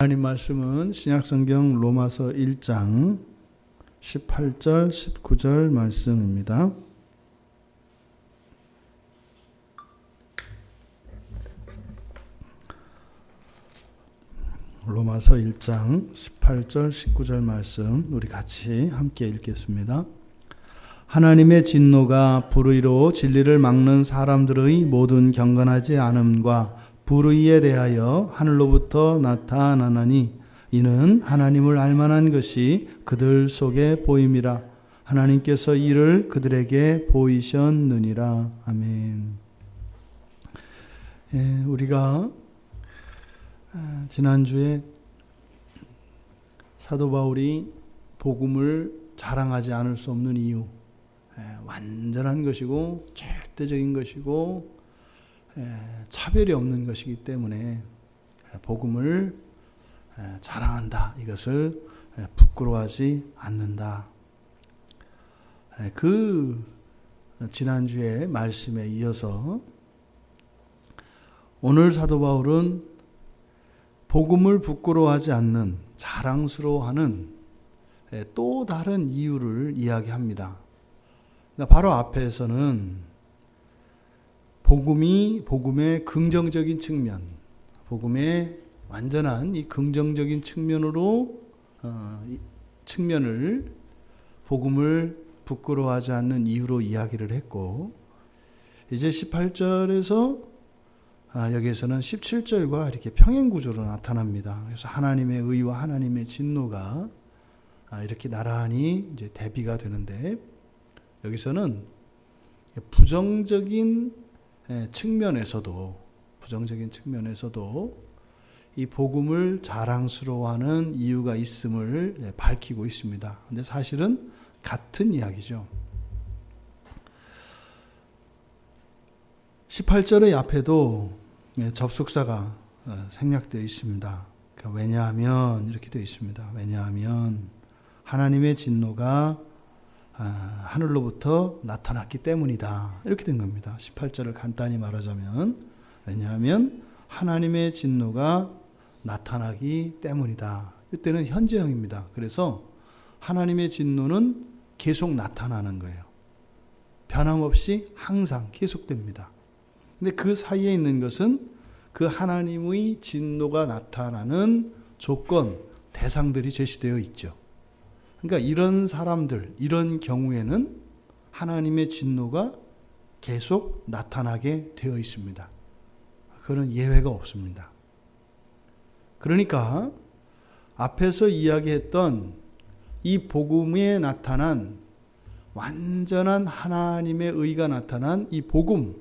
하나님 말씀은 신약성경 로마서 1장 18절 19절 말씀입니다. 로마서 1장 18절 19절 말씀 우리 같이 함께 읽겠습니다. 하나님의 진노가 불의로 진리를 막는 사람들의 모든 경건하지 않음과 불의에 대하여 하늘로부터 나타나나니 이는 하나님을 알만한 것이 그들 속에 보임이라. 하나님께서 이를 그들에게 보이셨느니라. 아멘. 우리가 지난주에 사도 바울이 복음을 자랑하지 않을 수 없는 이유, 완전한 것이고 절대적인 것이고 차별이 없는 것이기 때문에 복음을 자랑한다. 이것을 부끄러워하지 않는다. 그 지난주에 말씀에 이어서 오늘 사도 바울은 복음을 부끄러워하지 않는, 자랑스러워하는 또 다른 이유를 이야기합니다. 바로 앞에서는 복음의 긍정적인 측면, 복음의 완전한 이 긍정적인 측면을 복음을 부끄러워하지 않는 이유로 이야기를 했고, 이제 18절에서 여기에서는 17절과 이렇게 평행구조로 나타납니다. 그래서 하나님의 의와 하나님의 진노가 이렇게 나란히 이제 대비가 되는데, 여기서는 부정적인 측면에서도 이 복음을 자랑스러워하는 이유가 있음을 밝히고 있습니다. 근데 사실은 같은 이야기죠. 18절의 앞에도 접속사가 생략되어 있습니다. 왜냐하면 이렇게 되어 있습니다. 왜냐하면 하나님의 진노가 하늘로부터 나타났기 때문이다. 이렇게 된 겁니다. 18절을 간단히 말하자면, 왜냐하면 하나님의 진노가 나타나기 때문이다. 이때는 현재형입니다. 그래서 하나님의 진노는 계속 나타나는 거예요. 변함없이 항상 계속됩니다. 근데 그 사이에 있는 것은 그 하나님의 진노가 나타나는 조건, 대상들이 제시되어 있죠. 그러니까 이런 사람들, 이런 경우에는 하나님의 진노가 계속 나타나게 되어 있습니다. 그런 예외가 없습니다. 그러니까 앞에서 이야기했던 이 복음에 나타난 완전한 하나님의 의가 나타난 이 복음,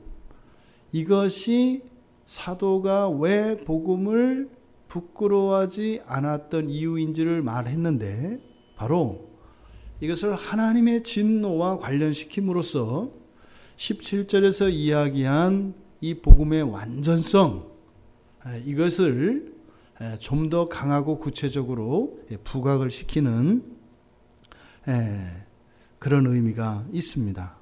이것이 사도가 왜 복음을 부끄러워하지 않았던 이유인지를 말했는데, 바로 이것을 하나님의 진노와 관련시킴으로써 17절에서 이야기한 이 복음의 완전성, 이것을 좀 더 강하고 구체적으로 부각을 시키는 그런 의미가 있습니다.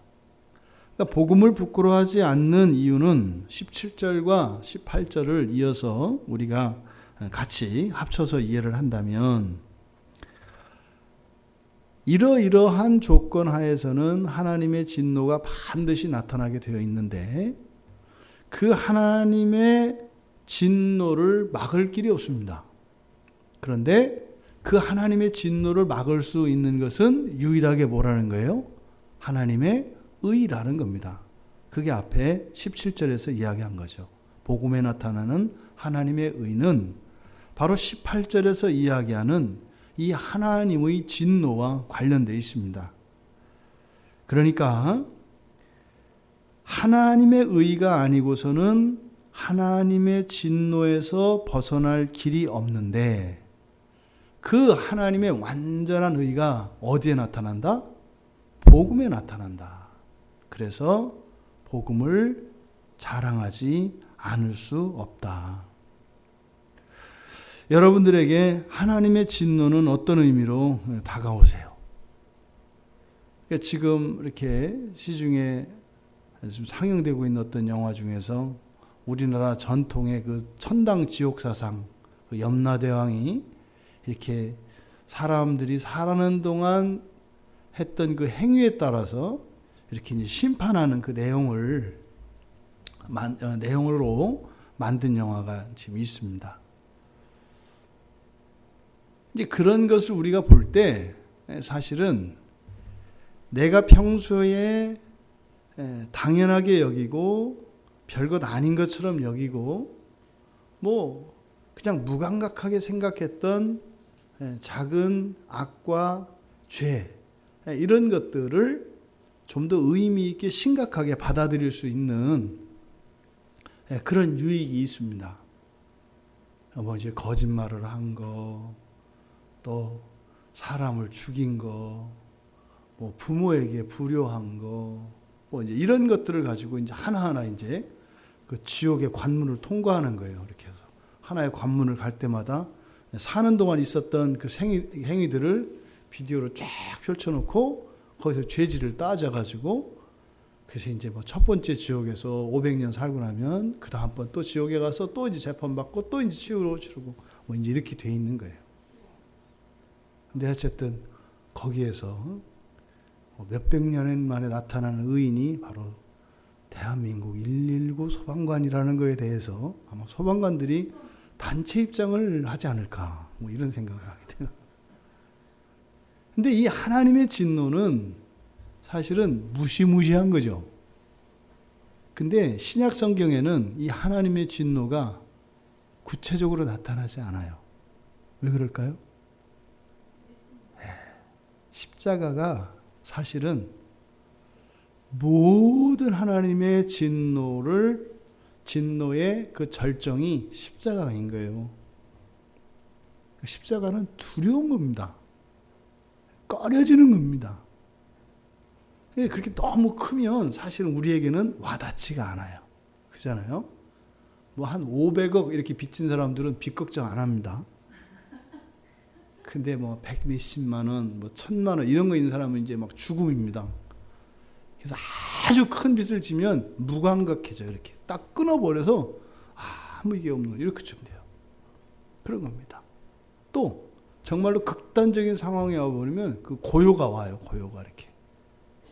그러니까 복음을 부끄러워하지 않는 이유는 17절과 18절을 이어서 우리가 같이 합쳐서 이해를 한다면, 이러이러한 조건 하에서는 하나님의 진노가 반드시 나타나게 되어 있는데, 그 하나님의 진노를 막을 길이 없습니다. 그런데 그 하나님의 진노를 막을 수 있는 것은 유일하게 뭐라는 거예요? 하나님의 의라는 겁니다. 그게 앞에 17절에서 이야기한 거죠. 복음에 나타나는 하나님의 의는 바로 18절에서 이야기하는 이 하나님의 진노와 관련되어 있습니다. 그러니까 하나님의 의가 아니고서는 하나님의 진노에서 벗어날 길이 없는데, 그 하나님의 완전한 의가 어디에 나타난다? 복음에 나타난다. 그래서 복음을 자랑하지 않을 수 없다. 여러분들에게 하나님의 진노는 어떤 의미로 다가오세요? 지금 이렇게 시중에 지금 상영되고 있는 어떤 영화 중에서 우리나라 전통의 그 천당 지옥 사상, 그 염라대왕이 이렇게 사람들이 살아가는 동안 했던 그 행위에 따라서 이렇게 이제 심판하는 그 내용으로 만든 영화가 지금 있습니다. 이제 그런 것을 우리가 볼 때 사실은 내가 평소에 당연하게 여기고 별것 아닌 것처럼 여기고 뭐 그냥 무감각하게 생각했던 작은 악과 죄 이런 것들을 좀 더 의미 있게 심각하게 받아들일 수 있는 그런 유익이 있습니다. 뭐 이제 거짓말을 한 거, 또 사람을 죽인 거, 뭐 부모에게 불효한 거, 뭐 이제 이런 것들을 가지고 이제 하나하나 이제 그 지옥의 관문을 통과하는 거예요. 이렇게 해서 하나의 관문을 갈 때마다 사는 동안 있었던 그 행위들을 비디오로 쫙 펼쳐놓고 거기서 죄질을 따져가지고 그래서 이제 뭐 첫 번째 지옥에서 500년 살고 나면 그 다음번 또 지옥에 가서 또 이제 재판받고 또 이제 치르고 뭐 이제 이렇게 돼 있는 거예요. 근데 어쨌든 거기에서 몇백 년 만에 나타나는 의인이 바로 대한민국 119 소방관이라는 거에 대해서 아마 소방관들이 단체 입장을 하지 않을까 뭐 이런 생각을 하게 돼요. 근데 이 하나님의 진노는 사실은 무시무시한 거죠. 근데 신약 성경에는 이 하나님의 진노가 구체적으로 나타나지 않아요. 왜 그럴까요? 십자가가 사실은 모든 하나님의 진노의 그 절정이 십자가인 거예요. 십자가는 두려운 겁니다. 꺼려지는 겁니다. 그렇게 너무 크면 사실은 우리에게는 와닿지가 않아요. 그렇잖아요? 뭐 한 500억 이렇게 빚진 사람들은 빚 걱정 안 합니다. 근데 뭐 100 몇십만 원, 뭐 1000만 원 이런 거 있는 사람은 이제 막 죽음입니다. 그래서 아주 큰 빚을 지면 무감각해져요. 이렇게 딱 끊어버려서 아무 이게 없는 이렇게 좀 돼요. 그런 겁니다. 또 정말로 극단적인 상황이 와버리면 그 고요가 와요. 고요가 이렇게.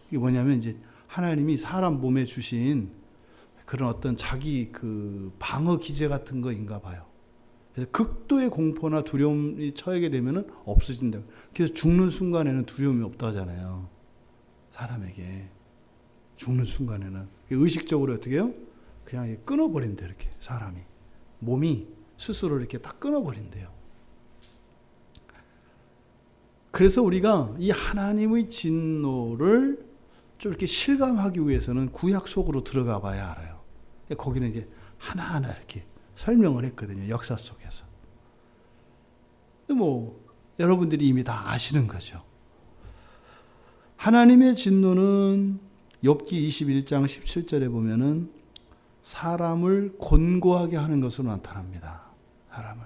이게 뭐냐면 이제 하나님이 사람 몸에 주신 그런 어떤 자기 그 방어 기제 같은 거인가 봐요. 그래서 극도의 공포나 두려움이 처하게 되면은 없어진다. 그래서 죽는 순간에는 두려움이 없다 하잖아요. 사람에게. 죽는 순간에는. 의식적으로 어떻게 해요? 그냥 끊어버린대요. 이렇게 사람이. 몸이 스스로 이렇게 딱 끊어버린대요. 그래서 우리가 이 하나님의 진노를 좀 이렇게 실감하기 위해서는 구약 속으로 들어가 봐야 알아요. 거기는 이제 하나하나 이렇게 설명을 했거든요. 역사 속에서. 근데 뭐 여러분들이 이미 다 아시는 거죠. 하나님의 진노는 욥기 21장 17절에 보면은 사람을 곤고하게 하는 것으로 나타납니다. 사람을.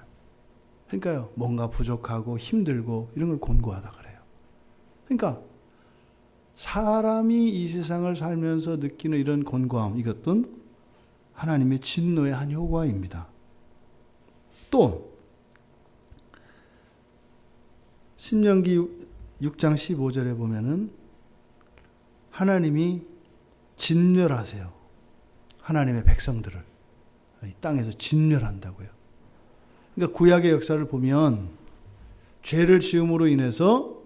그러니까요. 뭔가 부족하고 힘들고 이런 걸 곤고하다 그래요. 그러니까 사람이 이 세상을 살면서 느끼는 이런 곤고함, 이것도 하나님의 진노의 한 효과입니다. 또 신명기 6장 15절에 보면은 하나님이 진멸하세요. 하나님의 백성들을 이 땅에서 진멸한다고요. 그러니까 구약의 역사를 보면 죄를 지음으로 인해서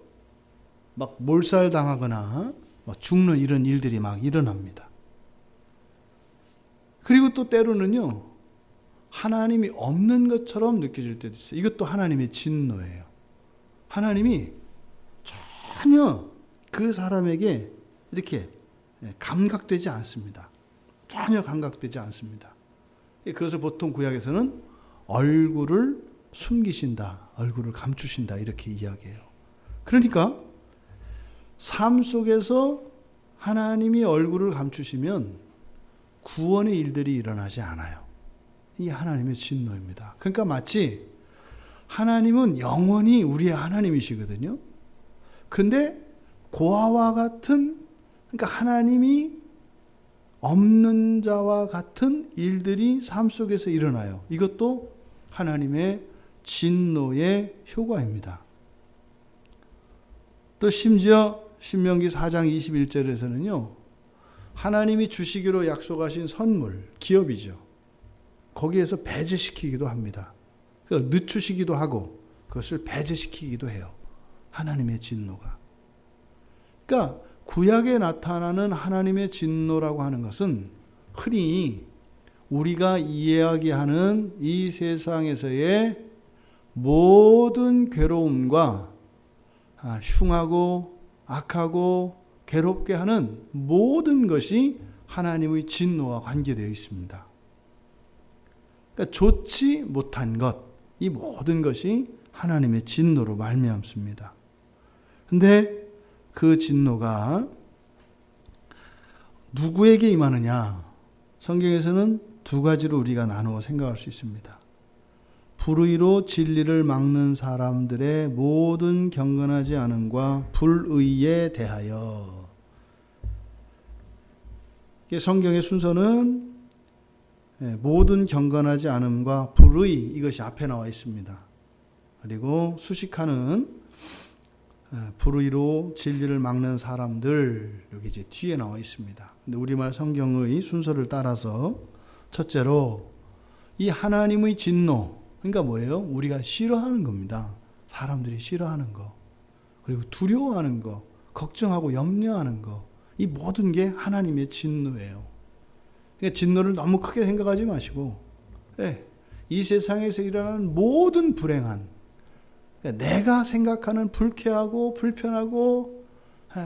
막 몰살당하거나 막 죽는 이런 일들이 막 일어납니다. 그리고 또 때로는요, 하나님이 없는 것처럼 느껴질 때도 있어요. 이것도 하나님의 진노예요. 하나님이 전혀 그 사람에게 이렇게 감각되지 않습니다. 전혀 감각되지 않습니다. 그것을 보통 구약에서는 얼굴을 숨기신다, 얼굴을 감추신다 이렇게 이야기해요. 그러니까 삶 속에서 하나님이 얼굴을 감추시면 구원의 일들이 일어나지 않아요. 이게 하나님의 진노입니다. 그러니까 마치 하나님은 영원히 우리의 하나님이시거든요. 그런데 고아와 같은, 그러니까 하나님이 없는 자와 같은 일들이 삶 속에서 일어나요. 이것도 하나님의 진노의 효과입니다. 또 심지어 신명기 4장 21절에서는요. 하나님이 주시기로 약속하신 선물, 기업이죠. 거기에서 배제시키기도 합니다. 그걸 늦추시기도 하고 그것을 배제시키기도 해요. 하나님의 진노가. 그러니까 구약에 나타나는 하나님의 진노라고 하는 것은 흔히 우리가 이야기하는 이 세상에서의 모든 괴로움과 흉하고 악하고 괴롭게 하는 모든 것이 하나님의 진노와 관계되어 있습니다. 그러니까 좋지 못한 것, 이 모든 것이 하나님의 진노로 말미암습니다. 그런데 그 진노가 누구에게 임하느냐? 성경에서는 두 가지로 우리가 나누어 생각할 수 있습니다. 불의로 진리를 막는 사람들의 모든 경건하지 않음과 불의에 대하여. 성경의 순서는 모든 경건하지 않음과 불의, 이것이 앞에 나와 있습니다. 그리고 수식하는 불의로 진리를 막는 사람들, 여기 이제 뒤에 나와 있습니다. 근데 우리말 성경의 순서를 따라서 첫째로 이 하나님의 진노, 그러니까 뭐예요? 우리가 싫어하는 겁니다. 사람들이 싫어하는 거, 그리고 두려워하는 거, 걱정하고 염려하는 거, 이 모든 게 하나님의 진노예요. 그러니까 진노를 너무 크게 생각하지 마시고, 이 세상에서 일어나는 모든 불행한, 그러니까 내가 생각하는 불쾌하고 불편하고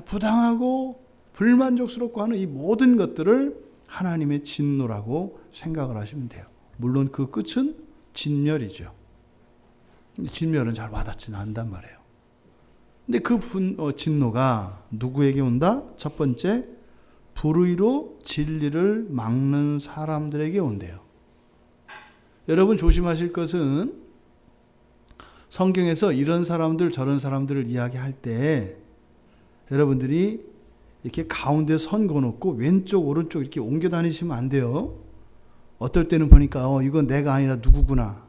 부당하고 불만족스럽고 하는 이 모든 것들을 하나님의 진노라고 생각을 하시면 돼요. 물론 그 끝은 진멸이죠. 진멸은 잘 와닿지는 않단 말이에요. 근데 그 진노가 누구에게 온다? 첫 번째, 불의로 진리를 막는 사람들에게 온대요. 여러분 조심하실 것은 성경에서 이런 사람들 저런 사람들을 이야기할 때 여러분들이 이렇게 가운데 선 그어놓고 왼쪽 오른쪽 이렇게 옮겨 다니시면 안 돼요. 어떨 때는 보니까 이건 내가 아니라 누구구나.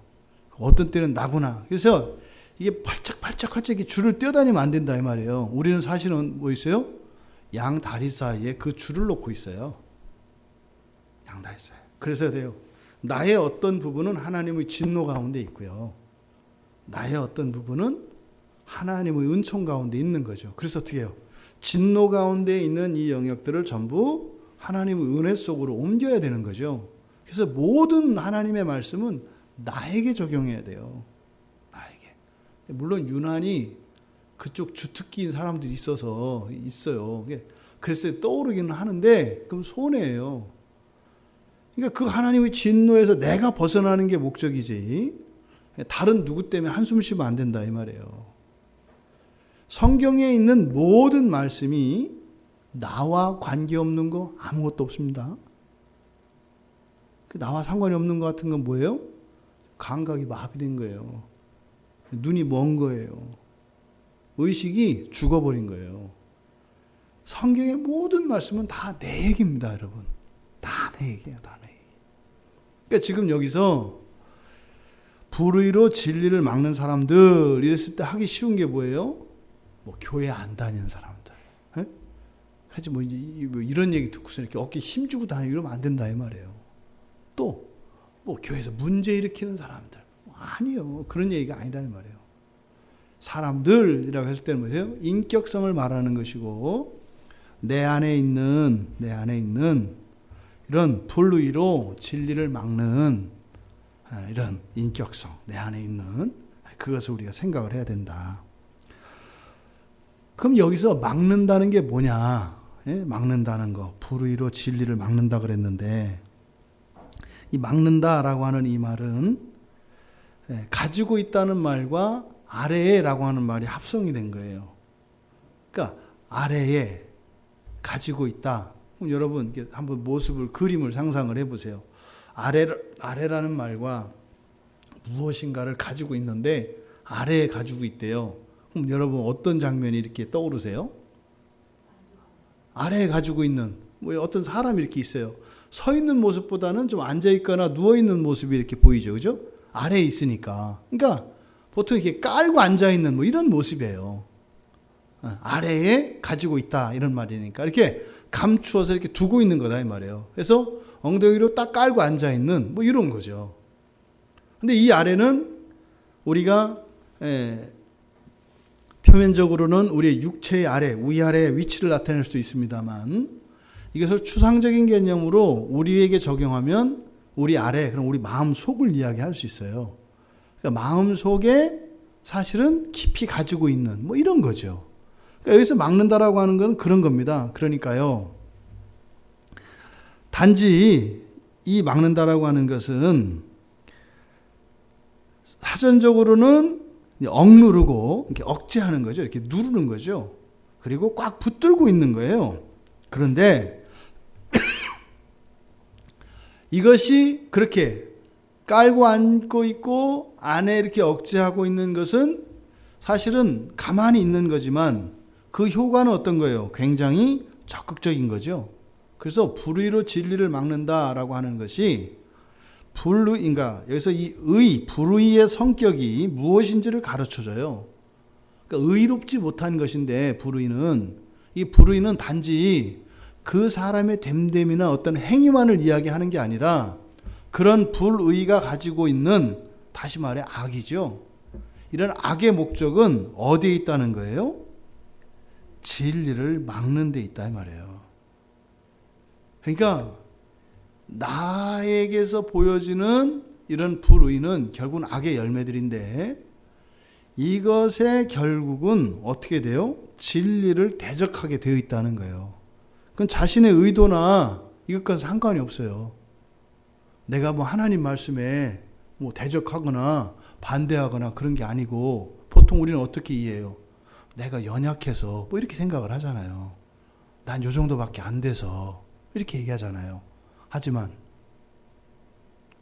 어떤 때는 나구나. 그래서 이게 팔짝팔짝 이렇게 줄을 뛰어다니면 안 된다 이 말이에요. 우리는 사실은 뭐 있어요? 양 다리 사이에 그 줄을 놓고 있어요. 양 다리 사이에. 그래서 돼요. 나의 어떤 부분은 하나님의 진노 가운데 있고요. 나의 어떤 부분은 하나님의 은총 가운데 있는 거죠. 그래서 어떻게 해요? 진노 가운데 있는 이 영역들을 전부 하나님의 은혜 속으로 옮겨야 되는 거죠. 그래서 모든 하나님의 말씀은 나에게 적용해야 돼요. 나에게. 물론 유난히 그쪽 주특기인 사람들이 있어요. 그래서 떠오르기는 하는데 그럼 손해예요. 그러니까 그 하나님의 진노에서 내가 벗어나는 게 목적이지 다른 누구 때문에 한숨 쉬면 안 된다 이 말이에요. 성경에 있는 모든 말씀이 나와 관계없는 거 아무것도 없습니다. 나와 상관이 없는 것 같은 건 뭐예요? 감각이 마비된 거예요. 눈이 먼 거예요. 의식이 죽어버린 거예요. 성경의 모든 말씀은 다 내 얘기입니다, 여러분. 다 내 얘기예요, 다 내 얘기. 그러니까 지금 여기서 불의로 진리를 막는 사람들 이랬을 때 하기 쉬운 게 뭐예요? 뭐 교회 안 다니는 사람들. 하지 뭐 이제 이런 얘기 듣고서 이렇게 어깨 힘주고 다니고 이러면 안 된다 이 말이에요. 또 뭐 교회에서 문제 일으키는 사람들. 아니요. 그런 얘기가 아니다 이 말이에요. 사람들이라고 했을 때는 뭐예요? 인격성을 말하는 것이고 내 안에 있는 이런 불의로 진리를 막는 이런 인격성, 내 안에 있는 그것을 우리가 생각을 해야 된다. 그럼 여기서 막는다는 게 뭐냐? 막는다는 거, 불의로 진리를 막는다 그랬는데 이 막는다라고 하는 이 말은 가지고 있다는 말과 아래에라고 하는 말이 합성이 된 거예요. 그러니까 아래에 가지고 있다. 그럼 여러분 한번 그림을 상상을 해보세요. 아래라는 말과 무엇인가를 가지고 있는데 아래에 가지고 있대요. 그럼 여러분 어떤 장면이 이렇게 떠오르세요? 아래에 가지고 있는 뭐 어떤 사람이 이렇게 있어요. 서 있는 모습보다는 좀 앉아 있거나 누워 있는 모습이 이렇게 보이죠, 그죠? 아래에 있으니까. 그러니까 보통 이렇게 깔고 앉아있는 뭐 이런 모습이에요. 아래에 가지고 있다 이런 말이니까 이렇게 감추어서 이렇게 두고 있는 거다 이 말이에요. 그래서 엉덩이로 딱 깔고 앉아있는 뭐 이런 거죠. 근데 이 아래는 우리가 표면적으로는 우리의 육체의 아래, 위아래의 위치를 나타낼 수도 있습니다만 이것을 추상적인 개념으로 우리에게 적용하면 우리 아래, 그럼 우리 마음 속을 이야기할 수 있어요. 그러니까 마음 속에 사실은 깊이 가지고 있는 뭐 이런 거죠. 그러니까 여기서 막는다라고 하는 건 그런 겁니다. 그러니까요. 단지 이 막는다라고 하는 것은 사전적으로는 억누르고 이렇게 억제하는 거죠. 이렇게 누르는 거죠. 그리고 꽉 붙들고 있는 거예요. 그런데 이것이 그렇게 깔고 앉고 있고 안에 이렇게 억제하고 있는 것은 사실은 가만히 있는 거지만 그 효과는 어떤 거예요? 굉장히 적극적인 거죠. 그래서 불의로 진리를 막는다라고 하는 것이 불의인가 여기서 이 불의의 성격이 무엇인지를 가르쳐줘요. 그러니까 의롭지 못한 것인데 이 불의는 단지 그 사람의 됨됨이나 어떤 행위만을 이야기하는 게 아니라 그런 불의가 가지고 있는 다시 말해 악이죠. 이런 악의 목적은 어디에 있다는 거예요? 진리를 막는 데 있다 이 말이에요. 그러니까 나에게서 보여지는 이런 불의는 결국은 악의 열매들인데 이것의 결국은 어떻게 돼요? 진리를 대적하게 되어 있다는 거예요. 그건 자신의 의도나 이것과 상관이 없어요. 내가 뭐 하나님 말씀에 뭐 대적하거나 반대하거나 그런 게 아니고 보통 우리는 어떻게 이해해요? 내가 연약해서 뭐 이렇게 생각을 하잖아요. 난 요 정도밖에 안 돼서 이렇게 얘기하잖아요. 하지만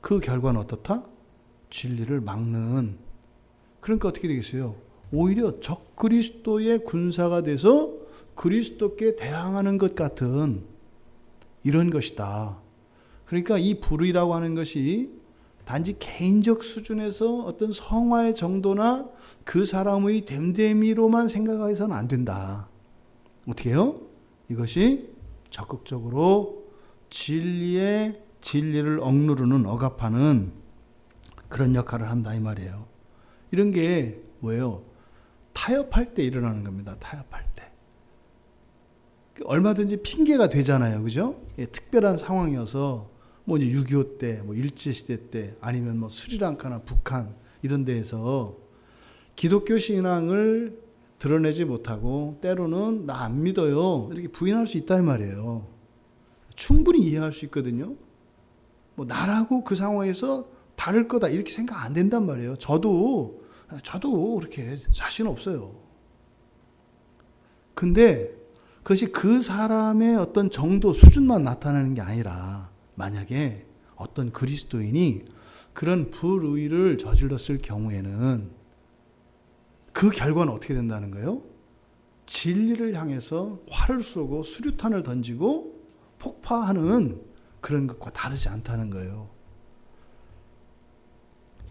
그 결과는 어떻다? 진리를 막는. 그러니까 어떻게 되겠어요? 오히려 적그리스도의 군사가 돼서 그리스도께 대항하는 것 같은 이런 것이다. 그러니까 이 불의라고 하는 것이 단지 개인적 수준에서 어떤 성화의 정도나 그 사람의 됨됨이로만 생각해서는 안 된다. 어떻게 해요? 이것이 적극적으로 진리를 억누르는 억압하는 그런 역할을 한다 이 말이에요. 이런 게 뭐예요? 타협할 때 일어나는 겁니다. 타협할 때. 얼마든지 핑계가 되잖아요. 그죠? 특별한 상황이어서 뭐 6.25 때, 뭐 일제시대 때, 아니면 뭐 스리랑카나 북한 이런 데에서 기독교 신앙을 드러내지 못하고 때로는 나 안 믿어요. 이렇게 부인할 수 있다 이 말이에요. 충분히 이해할 수 있거든요. 뭐 나라고 그 상황에서 다를 거다 이렇게 생각 안 된단 말이에요. 저도 그렇게 자신 없어요. 근데 그것이 그 사람의 어떤 정도 수준만 나타나는 게 아니라 만약에 어떤 그리스도인이 그런 불의를 저질렀을 경우에는 그 결과는 어떻게 된다는 거예요? 진리를 향해서 활을 쏘고 수류탄을 던지고 폭파하는 그런 것과 다르지 않다는 거예요.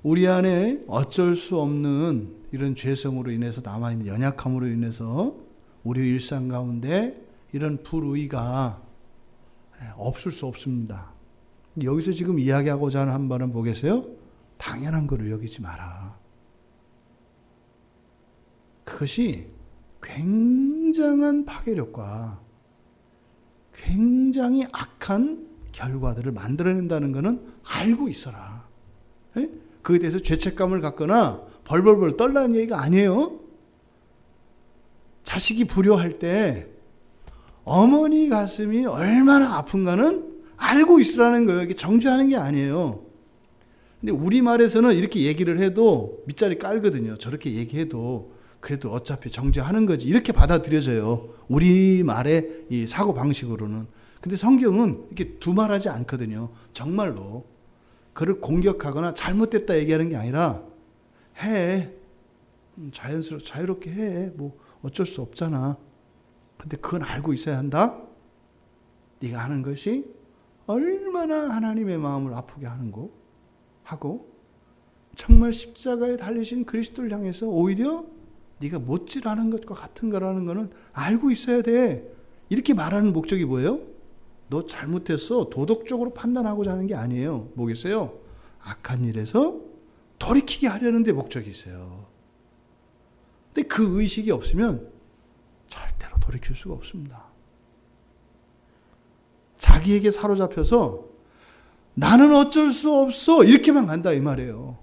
우리 안에 어쩔 수 없는 이런 죄성으로 인해서 남아있는 연약함으로 인해서 우리 일상 가운데 이런 불의가 없을 수 없습니다. 여기서 지금 이야기하고자 하는 한 말은 뭐겠어요? 당연한 거로 여기지 마라. 그것이 굉장한 파괴력과 굉장히 악한 결과들을 만들어낸다는 것은 알고 있어라. 에? 그에 대해서 죄책감을 갖거나 벌벌벌 떨라는 얘기가 아니에요. 자식이 불효할 때 어머니 가슴이 얼마나 아픈가는 알고 있으라는 거예요. 이게 정죄하는 게 아니에요. 근데 우리말에서는 이렇게 얘기를 해도 밑자리 깔거든요. 저렇게 얘기해도 그래도 어차피 정죄하는 거지 이렇게 받아들여져요. 우리말의 이 사고 방식으로는. 근데 성경은 이렇게 두말하지 않거든요. 정말로 그를 공격하거나 잘못됐다 얘기하는 게 아니라 해. 자유롭게 해. 뭐 어쩔 수 없잖아. 근데 그건 알고 있어야 한다. 네가 하는 것이 얼마나 하나님의 마음을 아프게 하는 거 하고 정말 십자가에 달리신 그리스도를 향해서 오히려 네가 못질하는 것과 같은 거라는 거는 알고 있어야 돼. 이렇게 말하는 목적이 뭐예요? 너 잘못했어. 도덕적으로 판단하고자 하는 게 아니에요. 뭐겠어요? 악한 일에서 돌이키게 하려는 데 목적이 있어요. 근데 그 의식이 없으면 절대로 돌이킬 수가 없습니다. 자기에게 사로잡혀서 나는 어쩔 수 없어 이렇게만 간다 이 말이에요.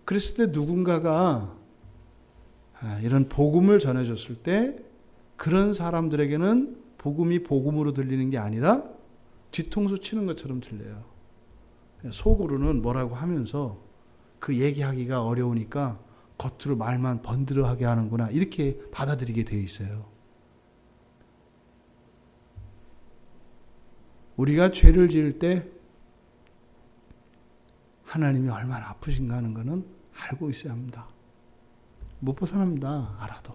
그랬을 때 누군가가 이런 복음을 전해줬을 때 그런 사람들에게는 복음이 복음으로 들리는 게 아니라 뒤통수 치는 것처럼 들려요. 속으로는 뭐라고 하면서 그 얘기하기가 어려우니까 겉으로 말만 번들어하게 하는구나 이렇게 받아들이게 되어 있어요. 우리가 죄를 지을 때 하나님이 얼마나 아프신가 하는 것은 알고 있어야 합니다. 못 벗어납니다. 알아도.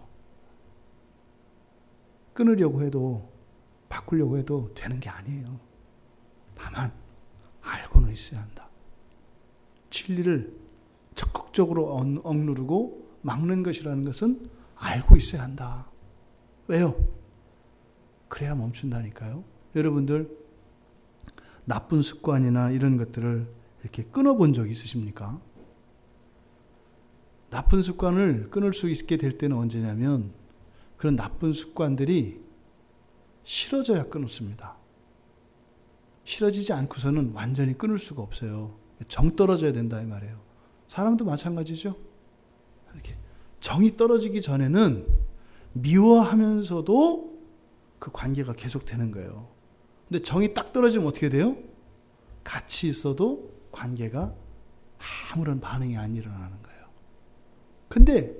끊으려고 해도 바꾸려고 해도 되는 게 아니에요. 다만 알고는 있어야 한다. 진리를 적극적으로 억누르고 막는 것이라는 것은 알고 있어야 한다. 왜요? 그래야 멈춘다니까요. 여러분들 나쁜 습관이나 이런 것들을 이렇게 끊어본 적 있으십니까? 나쁜 습관을 끊을 수 있게 될 때는 언제냐면 그런 나쁜 습관들이 싫어져야 끊었습니다. 싫어지지 않고서는 완전히 끊을 수가 없어요. 정 떨어져야 된다 이 말이에요. 사람도 마찬가지죠. 이렇게 정이 떨어지기 전에는 미워하면서도 그 관계가 계속되는 거예요. 근데 정이 딱 떨어지면 어떻게 돼요? 같이 있어도 관계가 아무런 반응이 안 일어나는 거예요. 근데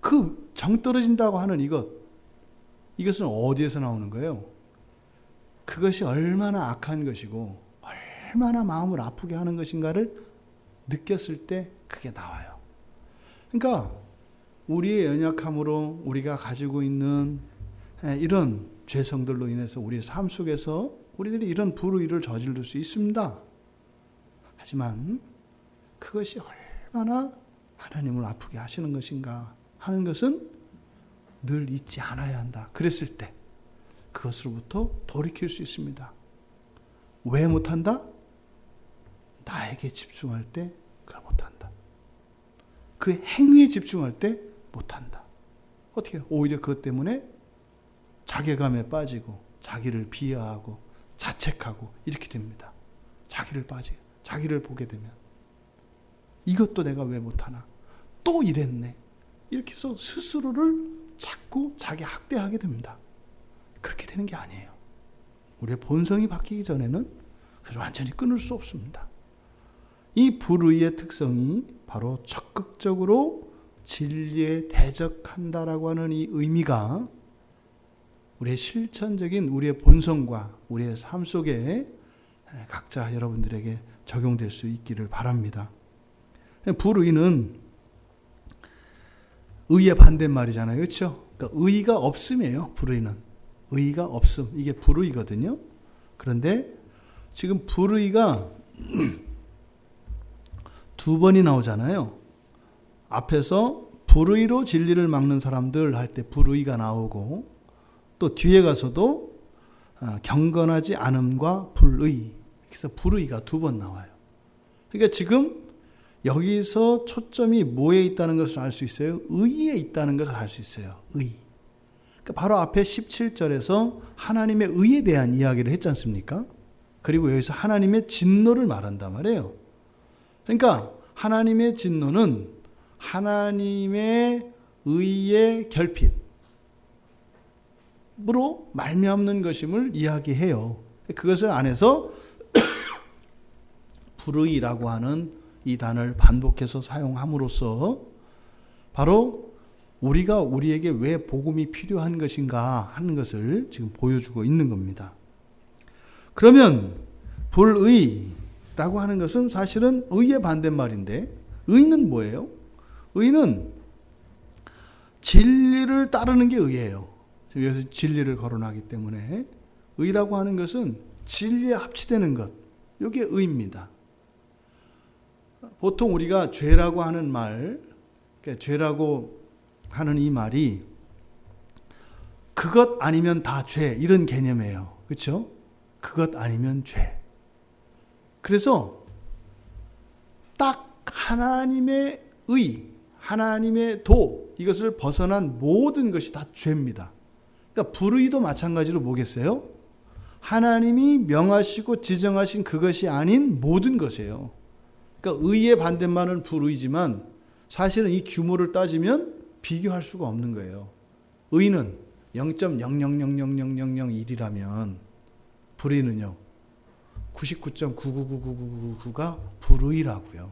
그 정 떨어진다고 하는 이것은 어디에서 나오는 거예요? 그것이 얼마나 악한 것이고 얼마나 마음을 아프게 하는 것인가를 느꼈을 때 그게 나와요. 그러니까 우리의 연약함으로 우리가 가지고 있는 이런 죄성들로 인해서 우리의 삶 속에서 우리들이 이런 불의를 저지를 수 있습니다. 하지만 그것이 얼마나 하나님을 아프게 하시는 것인가 하는 것은 늘 잊지 않아야 한다. 그랬을 때 그것으로부터 돌이킬 수 있습니다. 왜 못한다? 나에게 집중할 때 그걸 못한다. 그 행위에 집중할 때 못한다. 어떻게 해요? 오히려 그것 때문에 자괴감에 빠지고 자기를 비하하고 자책하고 이렇게 됩니다. 자기를 보게 되면 이것도 내가 왜 못하나? 또 이랬네. 이렇게 해서 스스로를 자꾸 자기 학대하게 됩니다. 그렇게 되는 게 아니에요. 우리의 본성이 바뀌기 전에는 그걸 완전히 끊을 수 없습니다. 이 불의의 특성이 바로 적극적으로 진리에 대적한다라고 하는 이 의미가 우리의 실천적인 우리의 본성과 우리의 삶 속에 각자 여러분들에게 적용될 수 있기를 바랍니다. 불의는 의의 반대말이잖아요. 그렇죠? 그러니까 의가 없음이에요. 불의는. 의가 없음. 이게 불의거든요. 그런데 지금 불의가 두 번이 나오잖아요. 앞에서 불의로 진리를 막는 사람들 할 때 불의가 나오고 또 뒤에 가서도 경건하지 않음과 불의. 그래서 불의가 두 번 나와요. 그러니까 지금 여기서 초점이 뭐에 있다는 것을 알 수 있어요? 의에 있다는 것을 알 수 있어요. 의. 그러니까 바로 앞에 17절에서 하나님의 의에 대한 이야기를 했지 않습니까? 그리고 여기서 하나님의 진노를 말한단 말이에요. 그러니까 하나님의 진노는 하나님의 의의 결핍으로 말미암는 것임을 이야기해요. 그것을 안에서 불의라고 하는 이 단어를 반복해서 사용함으로써 바로 우리가 우리에게 왜 복음이 필요한 것인가 하는 것을 지금 보여주고 있는 겁니다. 그러면 불의라고 하는 것은 사실은 의의 반대말인데 의는 뭐예요? 의는 진리를 따르는 게 의예요. 지금 여기서 진리를 거론하기 때문에 의라고 하는 것은 진리에 합치되는 것. 이게 의입니다. 보통 우리가 죄라고 하는 말, 그러니까 죄라고 하는 이 말이 그것 아니면 다 죄, 이런 개념이에요. 그렇죠? 그것 아니면 죄. 그래서 딱 하나님의 의, 하나님의 도, 이것을 벗어난 모든 것이 다 죄입니다. 그러니까 불의도 마찬가지로 뭐겠어요? 하나님이 명하시고 지정하신 그것이 아닌 모든 것이에요. 그러니까 의의 반대말은 불의지만 사실은 이 규모를 따지면 비교할 수가 없는 거예요. 의는 0.0000001이라면 불의는요 99.9999999가 불의라고요.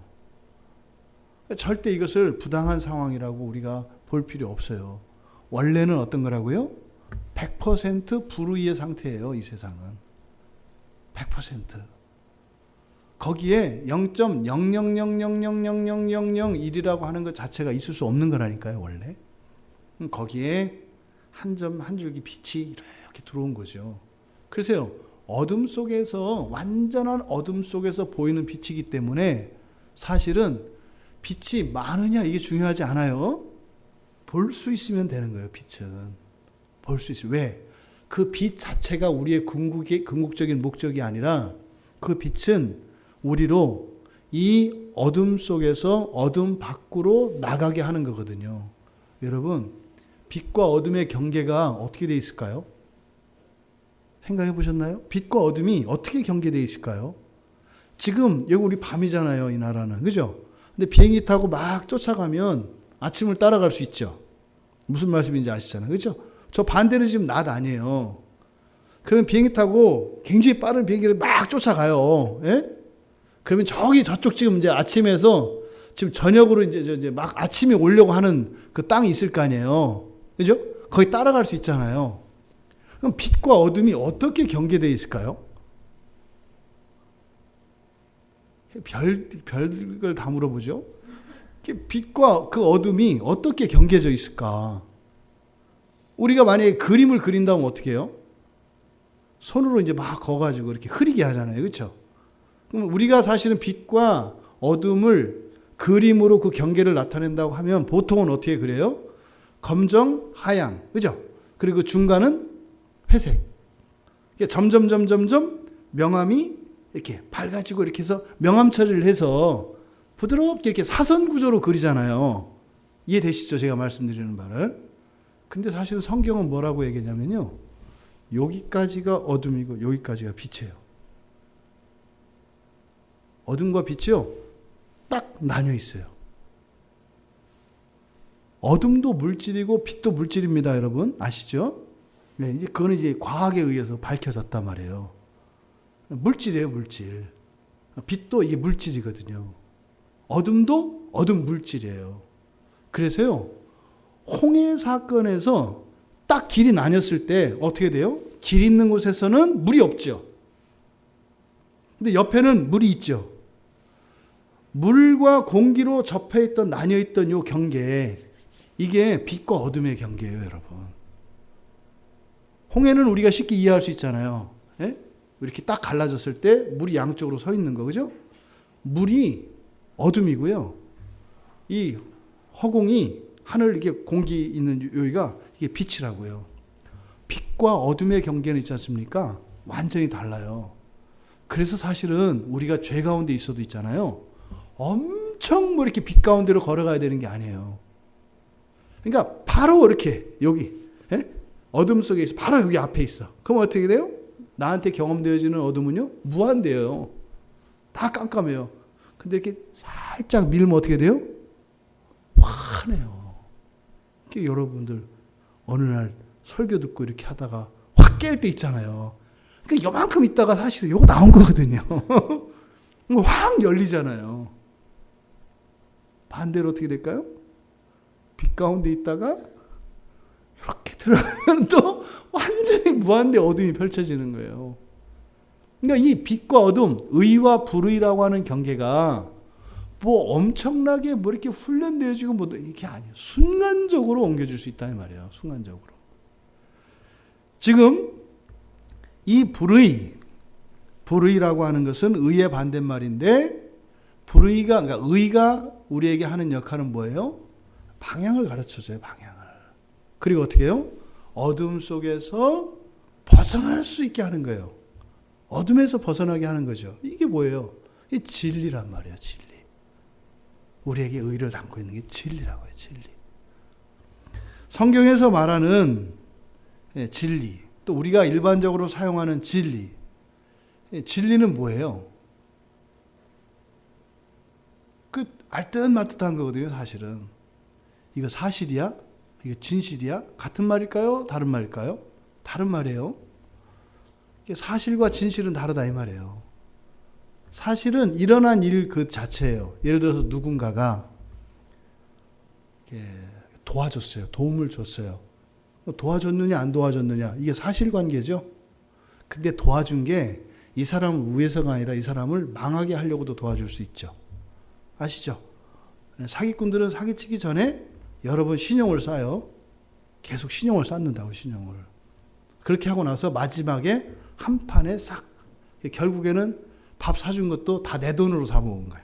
절대 이것을 부당한 상황이라고 우리가 볼 필요 없어요. 원래는 어떤 거라고요? 100% 불의의 상태예요. 이 세상은 100%. 거기에 0.000000001이라고 하는 것 자체가 있을 수 없는 거라니까요. 원래 거기에 한 점 한 줄기 빛이 이렇게 들어온 거죠. 그래서요, 어둠 속에서, 완전한 어둠 속에서 보이는 빛이기 때문에 사실은 빛이 많으냐 이게 중요하지 않아요. 볼 수 있으면 되는 거예요. 빛은 볼 수 있어요. 왜? 그 빛 자체가 우리의 궁극적인 목적이 아니라 그 빛은 우리로 이 어둠 속에서 어둠 밖으로 나가게 하는 거거든요. 여러분, 빛과 어둠의 경계가 어떻게 돼 있을까요? 생각해 보셨나요? 빛과 어둠이 어떻게 경계되어 있을까요? 지금 여기 우리 밤이잖아요. 이 나라는. 그죠? 근데 비행기 타고 막 쫓아가면 아침을 따라갈 수 있죠. 무슨 말씀인지 아시잖아요. 그죠? 저 반대는 지금 낮 아니에요. 그러면 비행기 타고 굉장히 빠른 비행기를 막 쫓아가요. 예? 그러면 저쪽 지금 이제 아침에서 지금 저녁으로 이제 막 아침이 오려고 하는 그 땅이 있을 거 아니에요. 그죠? 거기 따라갈 수 있잖아요. 그럼 빛과 어둠이 어떻게 경계되어 있을까요? 별걸 다 물어보죠. 빛과 그 어둠이 어떻게 경계져 있을까? 우리가 만약에 그림을 그린다면 어떻게 해요? 손으로 이제 막 그어가지고 이렇게 흐리게 하잖아요. 그렇죠? 그럼 우리가 사실은 빛과 어둠을 그림으로 그 경계를 나타낸다고 하면 보통은 어떻게 그래요? 검정, 하양, 그죠? 그리고 중간은 회색. 점점 명암이 이렇게 밝아지고 이렇게 해서 명암 처리를 해서 부드럽게 이렇게 사선 구조로 그리잖아요. 이해되시죠? 제가 말씀드리는 말을. 근데 사실은 성경은 뭐라고 얘기하냐면요. 여기까지가 어둠이고 여기까지가 빛이에요. 어둠과 빛이요. 딱 나뉘어 있어요. 어둠도 물질이고 빛도 물질입니다, 여러분. 아시죠? 네, 이제 그거는 이제 과학에 의해서 밝혀졌단 말이에요. 물질이에요, 물질. 빛도 이게 물질이거든요. 어둠도 어둠 물질이에요. 그래서요, 홍해 사건에서 딱 길이 나뉘었을 때 어떻게 돼요? 길 있는 곳에서는 물이 없죠. 근데 옆에는 물이 있죠. 물과 공기로 접해있던, 나뉘어있던 요 경계, 이게 빛과 어둠의 경계예요, 여러분. 홍해는 우리가 쉽게 이해할 수 있잖아요. 예? 이렇게 딱 갈라졌을 때 물이 양쪽으로 서 있는 거, 그죠? 물이 어둠이고요. 이 허공이, 하늘 이렇게 공기 있는 여기가 이게 빛이라고요. 빛과 어둠의 경계는 있지 않습니까? 완전히 달라요. 그래서 사실은 우리가 죄 가운데 있어도 있잖아요. 엄청 뭐 이렇게 빛 가운데로 걸어가야 되는 게 아니에요. 그러니까 바로 이렇게 여기, 예? 어둠 속에 있어. 바로 여기 앞에 있어. 그럼 어떻게 돼요? 나한테 경험되어지는 어둠은요, 무한대요. 다 깜깜해요. 근데 이렇게 살짝 밀면 어떻게 돼요? 환해요. 여러분들 어느 날 설교 듣고 이렇게 하다가 확 깰 때 있잖아요. 그러니까 요만큼 있다가 사실은 요거 나온 거거든요. 확 열리잖아요. 반대로 어떻게 될까요? 빛 가운데 있다가 이렇게 들어가면 또 완전히 무한대 어둠이 펼쳐지는 거예요. 그러니까 이 빛과 어둠, 의와 불의라고 하는 경계가 뭐 엄청나게 뭐 이렇게 훈련되어지고 뭐 이게 아니에요. 순간적으로 옮겨질 수 있다는 말이에요. 순간적으로. 지금 이 불의라고 하는 것은 의의 반대말인데, 불의가, 그러니까 의가 우리에게 하는 역할은 뭐예요? 방향을 가르쳐줘요, 방향을. 그리고 어떻게 해요? 어둠 속에서 벗어날 수 있게 하는 거예요. 어둠에서 벗어나게 하는 거죠. 이게 뭐예요? 이 진리란 말이에요, 진리. 우리에게 의를 담고 있는 게 진리라고 해요, 진리. 성경에서 말하는 진리, 또 우리가 일반적으로 사용하는 진리. 진리는 뭐예요? 그 알듯말듯한 거거든요, 사실은. 이거 사실이야? 이거 진실이야? 같은 말일까요? 다른 말일까요? 다른 말이에요. 사실과 진실은 다르다 이 말이에요. 사실은 일어난 일 그 자체예요. 예를 들어서 누군가가 도와줬어요. 도움을 줬어요. 도와줬느냐 안 도와줬느냐 이게 사실관계죠. 근데 도와준 게 이 사람을 위해서가 아니라 이 사람을 망하게 하려고도 도와줄 수 있죠. 아시죠? 사기꾼들은 사기치기 전에 여러 번 신용을 쌓아요. 계속 신용을 쌓는다고, 신용을. 그렇게 하고 나서 마지막에 한 판에 싹, 결국에는 밥 사준 것도 다 내 돈으로 사먹은 거야.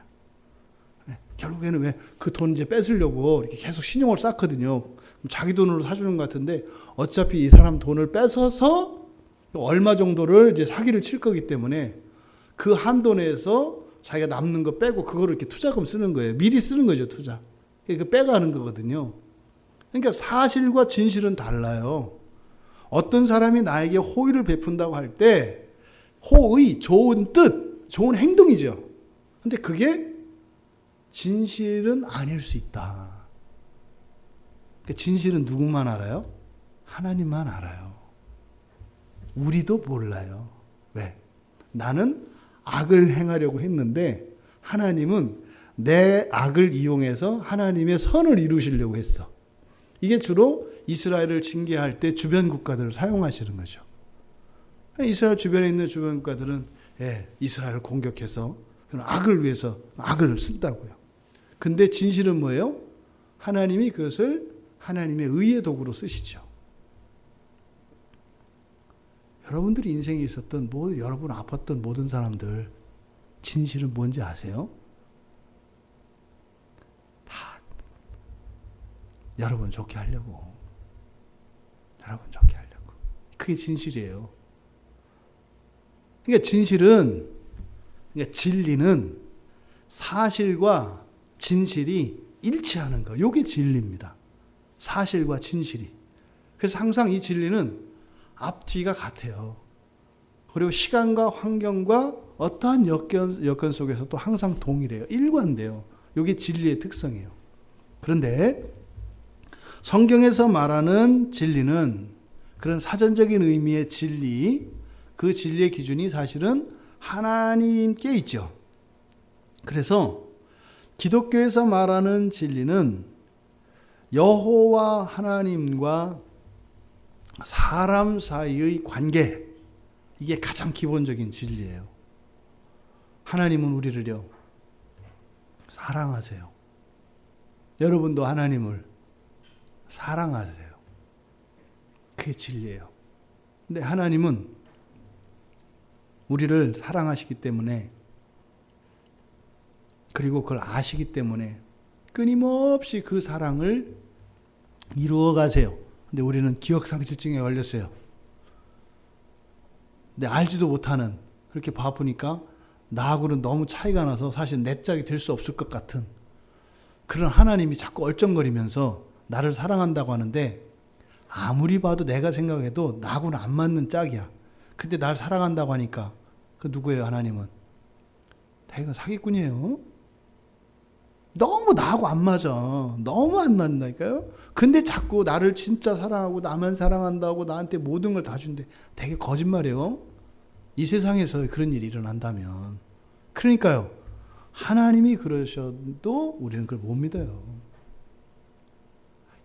결국에는 왜 그 돈 이제 뺏으려고 이렇게 계속 신용을 쌓거든요. 자기 돈으로 사주는 것 같은데 어차피 이 사람 돈을 뺏어서 얼마 정도를 이제 사기를 칠 거기 때문에 그 한도 내에서 자기가 남는 거 빼고 그거를 이렇게 투자금 쓰는 거예요. 미리 쓰는 거죠, 투자. 그 빼가는 거거든요. 그러니까 사실과 진실은 달라요. 어떤 사람이 나에게 호의를 베푼다고 할 때 호의, 좋은 뜻, 좋은 행동이죠. 근데 그게 진실은 아닐 수 있다. 그러니까 진실은 누구만 알아요? 하나님만 알아요. 우리도 몰라요. 왜? 나는 악을 행하려고 했는데 하나님은 내 악을 이용해서 하나님의 선을 이루시려고 했어. 이게 주로 이스라엘을 징계할 때 주변 국가들을 사용하시는 거죠. 이스라엘 주변에 있는 주변 국가들은 이스라엘을 공격해서 악을 위해서 악을 쓴다고요. 근데 진실은 뭐예요? 하나님이 그것을 하나님의 의의 도구로 쓰시죠. 여러분들이 인생에 있었던 여러분 아팠던 모든 사람들 진실은 뭔지 아세요? 다 여러분 좋게 하려고. 여러분 좋게 하려고. 그게 진실이에요. 그러니까 진리는 사실과 진실이 일치하는 거. 이게 진리입니다. 사실과 진실이. 그래서 항상 이 진리는 앞뒤가 같아요. 그리고 시간과 환경과 어떠한 여건 속에서도 항상 동일해요. 일관돼요. 이게 진리의 특성이에요. 그런데 성경에서 말하는 진리는 그런 사전적인 의미의 진리, 그 진리의 기준이 사실은 하나님께 있죠. 그래서 기독교에서 말하는 진리는 여호와 하나님과 사람 사이의 관계, 이게 가장 기본적인 진리예요. 하나님은 우리를요 사랑하세요. 여러분도 하나님을 사랑하세요. 그게 진리예요. 근데 하나님은 우리를 사랑하시기 때문에, 그리고 그걸 아시기 때문에 끊임없이 그 사랑을 이루어 가세요. 근데 우리는 기억상실증에 걸렸어요. 근데 알지도 못하는, 그렇게 바쁘니까 나하고는 너무 차이가 나서 사실 내 짝이 될 수 없을 것 같은 그런 하나님이 자꾸 얼쩡거리면서 나를 사랑한다고 하는데, 아무리 봐도 내가 생각해도 나하고는 안 맞는 짝이야. 근데 날 사랑한다고 하니까 그 누구예요? 하나님은 대가 사기꾼이에요. 너무 나하고 안 맞아. 너무 안 맞는다니까요. 근데 자꾸 나를 진짜 사랑하고 나만 사랑한다고 나한테 모든 걸 다 준대. 되게 거짓말이에요. 이 세상에서 그런 일이 일어난다면. 그러니까요, 하나님이 그러셔도 우리는 그걸 못 믿어요.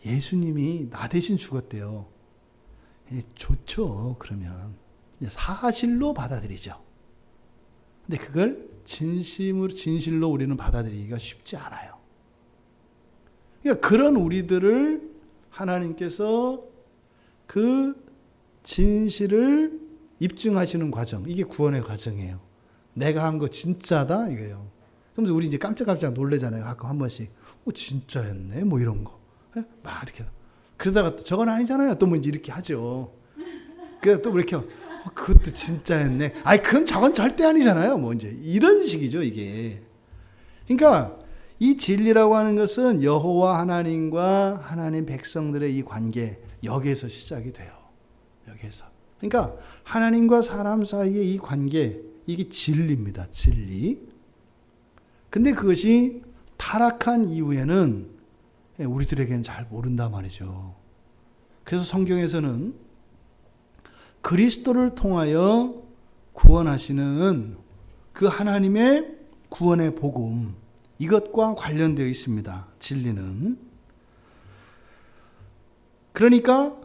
예수님이 나 대신 죽었대요. 좋죠. 그러면 사실로 받아들이죠. 근데 그걸 진실로 우리는 받아들이기가 쉽지 않아요. 그러니까 그런 우리들을 하나님께서 그 진실을 입증하시는 과정, 이게 구원의 과정이에요. 내가 한 거 진짜다 이거예요. 그러면서 우리 이제 깜짝깜짝 놀래잖아요. 가끔 한 번씩. 진짜였네. 뭐 이런 거. 막 이렇게. 그러다가 또 저건 아니잖아요. 또 뭐 이제 이렇게 하죠. 그래서 또 이렇게 그것도 진짜였네. 아이, 그럼 저건 절대 아니잖아요. 뭐 이제 이런 식이죠, 이게. 그러니까 이 진리라고 하는 것은 여호와 하나님과 하나님 백성들의 이 관계, 여기에서 시작이 돼요. 여기에서. 그러니까 하나님과 사람 사이의 이 관계, 이게 진리입니다. 진리. 근데 그것이 타락한 이후에는 우리들에게는 잘 모른단 말이죠. 그래서 성경에서는 그리스도를 통하여 구원하시는 그 하나님의 구원의 복음, 이것과 관련되어 있습니다. 진리는. 그러니까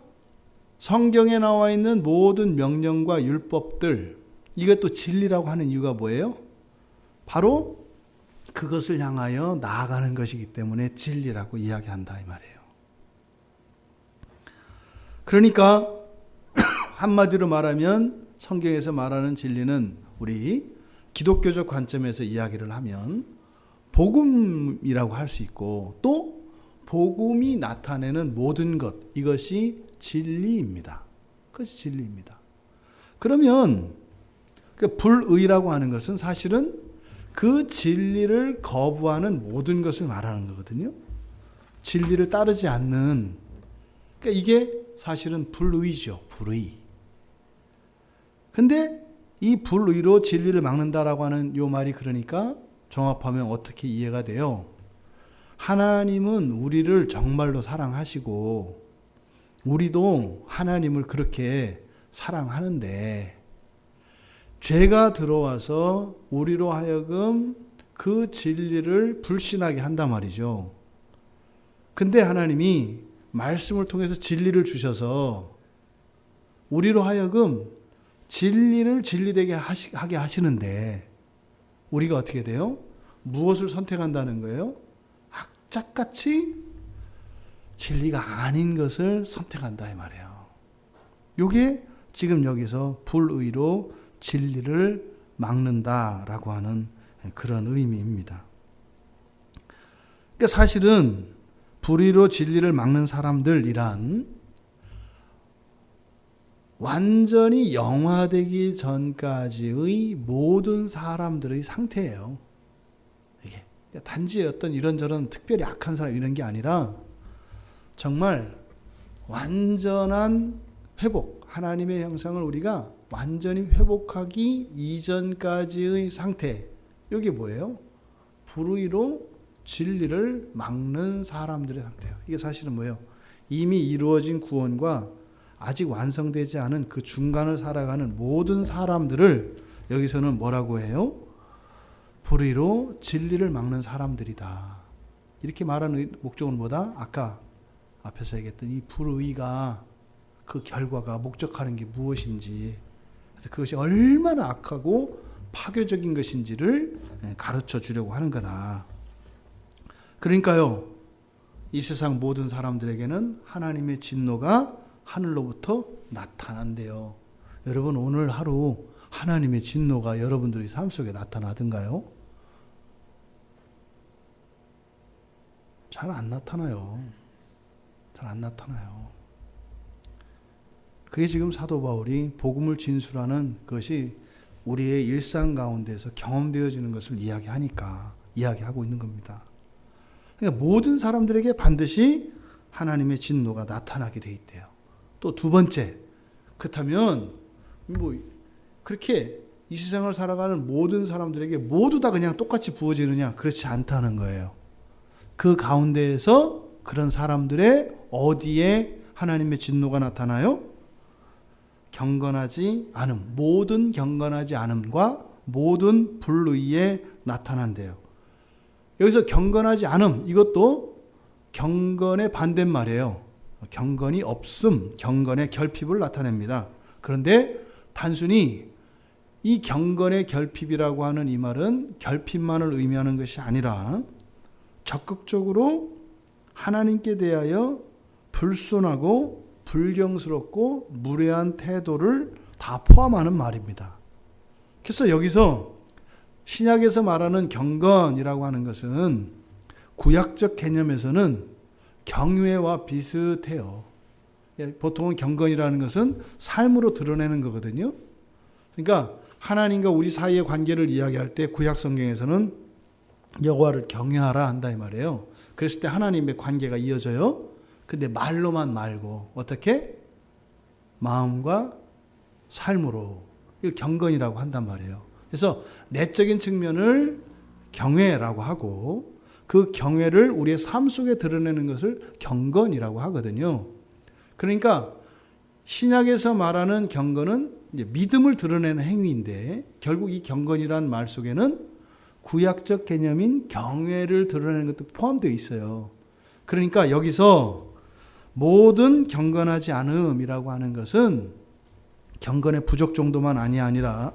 성경에 나와 있는 모든 명령과 율법들, 이것도 진리라고 하는 이유가 뭐예요? 바로 그것을 향하여 나아가는 것이기 때문에 진리라고 이야기한다 이 말이에요. 그러니까 한마디로 말하면 성경에서 말하는 진리는 우리 기독교적 관점에서 이야기를 하면 복음이라고 할 수 있고, 또 복음이 나타내는 모든 것, 이것이 진리입니다. 그것이 진리입니다. 그러면 그 불의라고 하는 것은 사실은 그 진리를 거부하는 모든 것을 말하는 거거든요. 진리를 따르지 않는, 그러니까 이게 사실은 불의죠. 불의. 근데 이 불의로 진리를 막는다라고 하는 요 말이, 그러니까 종합하면 어떻게 이해가 돼요? 하나님은 우리를 정말로 사랑하시고 우리도 하나님을 그렇게 사랑하는데 죄가 들어와서 우리로 하여금 그 진리를 불신하게 한단 말이죠. 근데 하나님이 말씀을 통해서 진리를 주셔서 우리로 하여금 진리를 진리되게 하게 하시는데 우리가 어떻게 돼요? 무엇을 선택한다는 거예요? 악착같이 진리가 아닌 것을 선택한다 이 말이에요. 이게 지금 여기서 불의로 진리를 막는다라고 하는 그런 의미입니다. 그러니까 사실은 불의로 진리를 막는 사람들이란 완전히 영화되기 전까지의 모든 사람들의 상태예요. 이게 단지 어떤 이런저런 특별히 악한 사람 이런 게 아니라 정말 완전한 회복, 하나님의 형상을 우리가 완전히 회복하기 이전까지의 상태. 이게 뭐예요? 불의로 진리를 막는 사람들의 상태예요. 이게 사실은 뭐예요? 이미 이루어진 구원과 아직 완성되지 않은 그 중간을 살아가는 모든 사람들을 여기서는 뭐라고 해요? 불의로 진리를 막는 사람들이다. 이렇게 말하는 목적은 뭐다? 아까 앞에서 얘기했던 이 불의가 그 결과가 목적하는 게 무엇인지, 그래서 그것이 얼마나 악하고 파괴적인 것인지를 가르쳐 주려고 하는 거다. 그러니까요, 이 세상 모든 사람들에게는 하나님의 진노가 하늘로부터 나타난대요. 여러분, 오늘 하루 하나님의 진노가 여러분들의 삶 속에 나타나던가요? 잘 안 나타나요. 잘 안 나타나요. 그게 지금 사도 바울이 복음을 진술하는 것이 우리의 일상 가운데서 경험되어지는 것을 이야기하고 있는 겁니다. 그러니까 모든 사람들에게 반드시 하나님의 진노가 나타나게 돼 있대요. 또 두 번째, 그렇다면 뭐 그렇게 이 세상을 살아가는 모든 사람들에게 모두 다 그냥 똑같이 부어지느냐? 그렇지 않다는 거예요. 그 가운데에서 그런 사람들의 어디에 하나님의 진노가 나타나요? 경건하지 않음, 모든 경건하지 않음과 모든 불의에 나타난대요. 여기서 경건하지 않음, 이것도 경건의 반대말이에요. 경건이 없음, 경건의 결핍을 나타냅니다. 그런데 단순히 이 경건의 결핍이라고 하는 이 말은 결핍만을 의미하는 것이 아니라 적극적으로 하나님께 대하여 불순하고 불경스럽고 무례한 태도를 다 포함하는 말입니다. 그래서 여기서 신약에서 말하는 경건이라고 하는 것은 구약적 개념에서는 경외와 비슷해요. 보통은 경건이라는 것은 삶으로 드러내는 거거든요. 그러니까 하나님과 우리 사이의 관계를 이야기할 때 구약 성경에서는 여호와를 경외하라 한다 이 말이에요. 그랬을 때 하나님의 관계가 이어져요. 근데 말로만 말고 어떻게? 마음과 삶으로. 이걸 경건이라고 한단 말이에요. 그래서 내적인 측면을 경외라고 하고 그 경외를 우리의 삶 속에 드러내는 것을 경건이라고 하거든요. 그러니까 신약에서 말하는 경건은 이제 믿음을 드러내는 행위인데 결국 이 경건이라는 말 속에는 구약적 개념인 경외를 드러내는 것도 포함되어 있어요. 그러니까 여기서 모든 경건하지 않음이라고 하는 것은 경건의 부족 정도만 아니라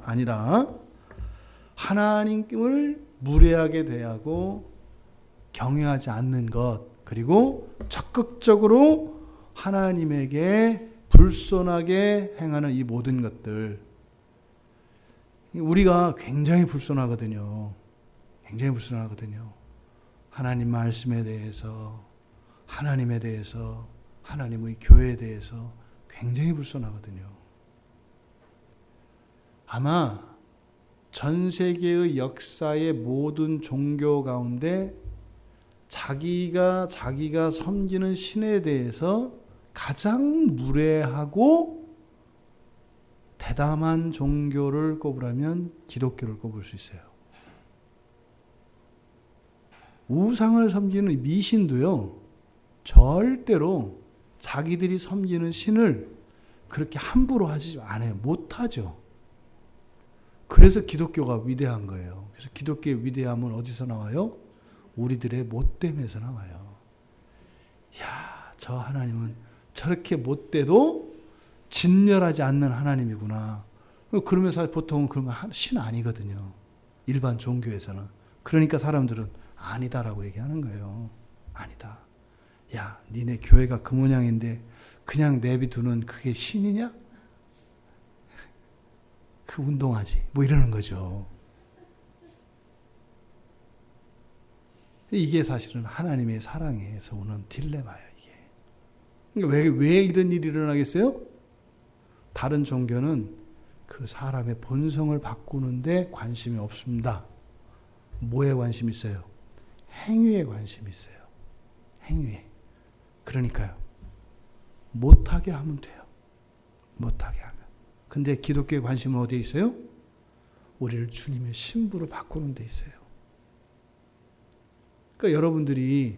하나님을 무례하게 대하고 경외하지 않는 것, 그리고 적극적으로 하나님에게 불손하게 행하는 이 모든 것들. 우리가 굉장히 불손하거든요. 굉장히 불손하거든요. 하나님 말씀에 대해서, 하나님에 대해서, 하나님의 교회에 대해서 굉장히 불손하거든요. 아마 전 세계의 역사의 모든 종교 가운데 자기가 섬기는 신에 대해서 가장 무례하고 대담한 종교를 꼽으라면 기독교를 꼽을 수 있어요. 우상을 섬기는 미신도요, 절대로 자기들이 섬기는 신을 그렇게 함부로 하지 않아요. 못하죠. 그래서 기독교가 위대한 거예요. 그래서 기독교의 위대함은 어디서 나와요? 우리들의 못됨에서 나와요. 이야, 저 하나님은 저렇게 못돼도 진멸하지 않는 하나님이구나. 그러면서 보통은 그런 거 신 아니거든요. 일반 종교에서는. 그러니까 사람들은 아니다라고 얘기하는 거예요. 아니다. 야, 니네 교회가 그 모양인데 그냥 내비두는 그게 신이냐? 그 운동하지. 뭐 이러는 거죠. 이게 사실은 하나님의 사랑에서 오는 딜레마예요, 이게. 그러니까 왜 이런 일이 일어나겠어요? 다른 종교는 그 사람의 본성을 바꾸는데 관심이 없습니다. 뭐에 관심이 있어요? 행위에 관심이 있어요. 행위에. 그러니까요. 못하게 하면 돼요. 못하게 하면. 근데 기독교의 관심은 어디에 있어요? 우리를 주님의 신부로 바꾸는 데 있어요. 그러니까 여러분들이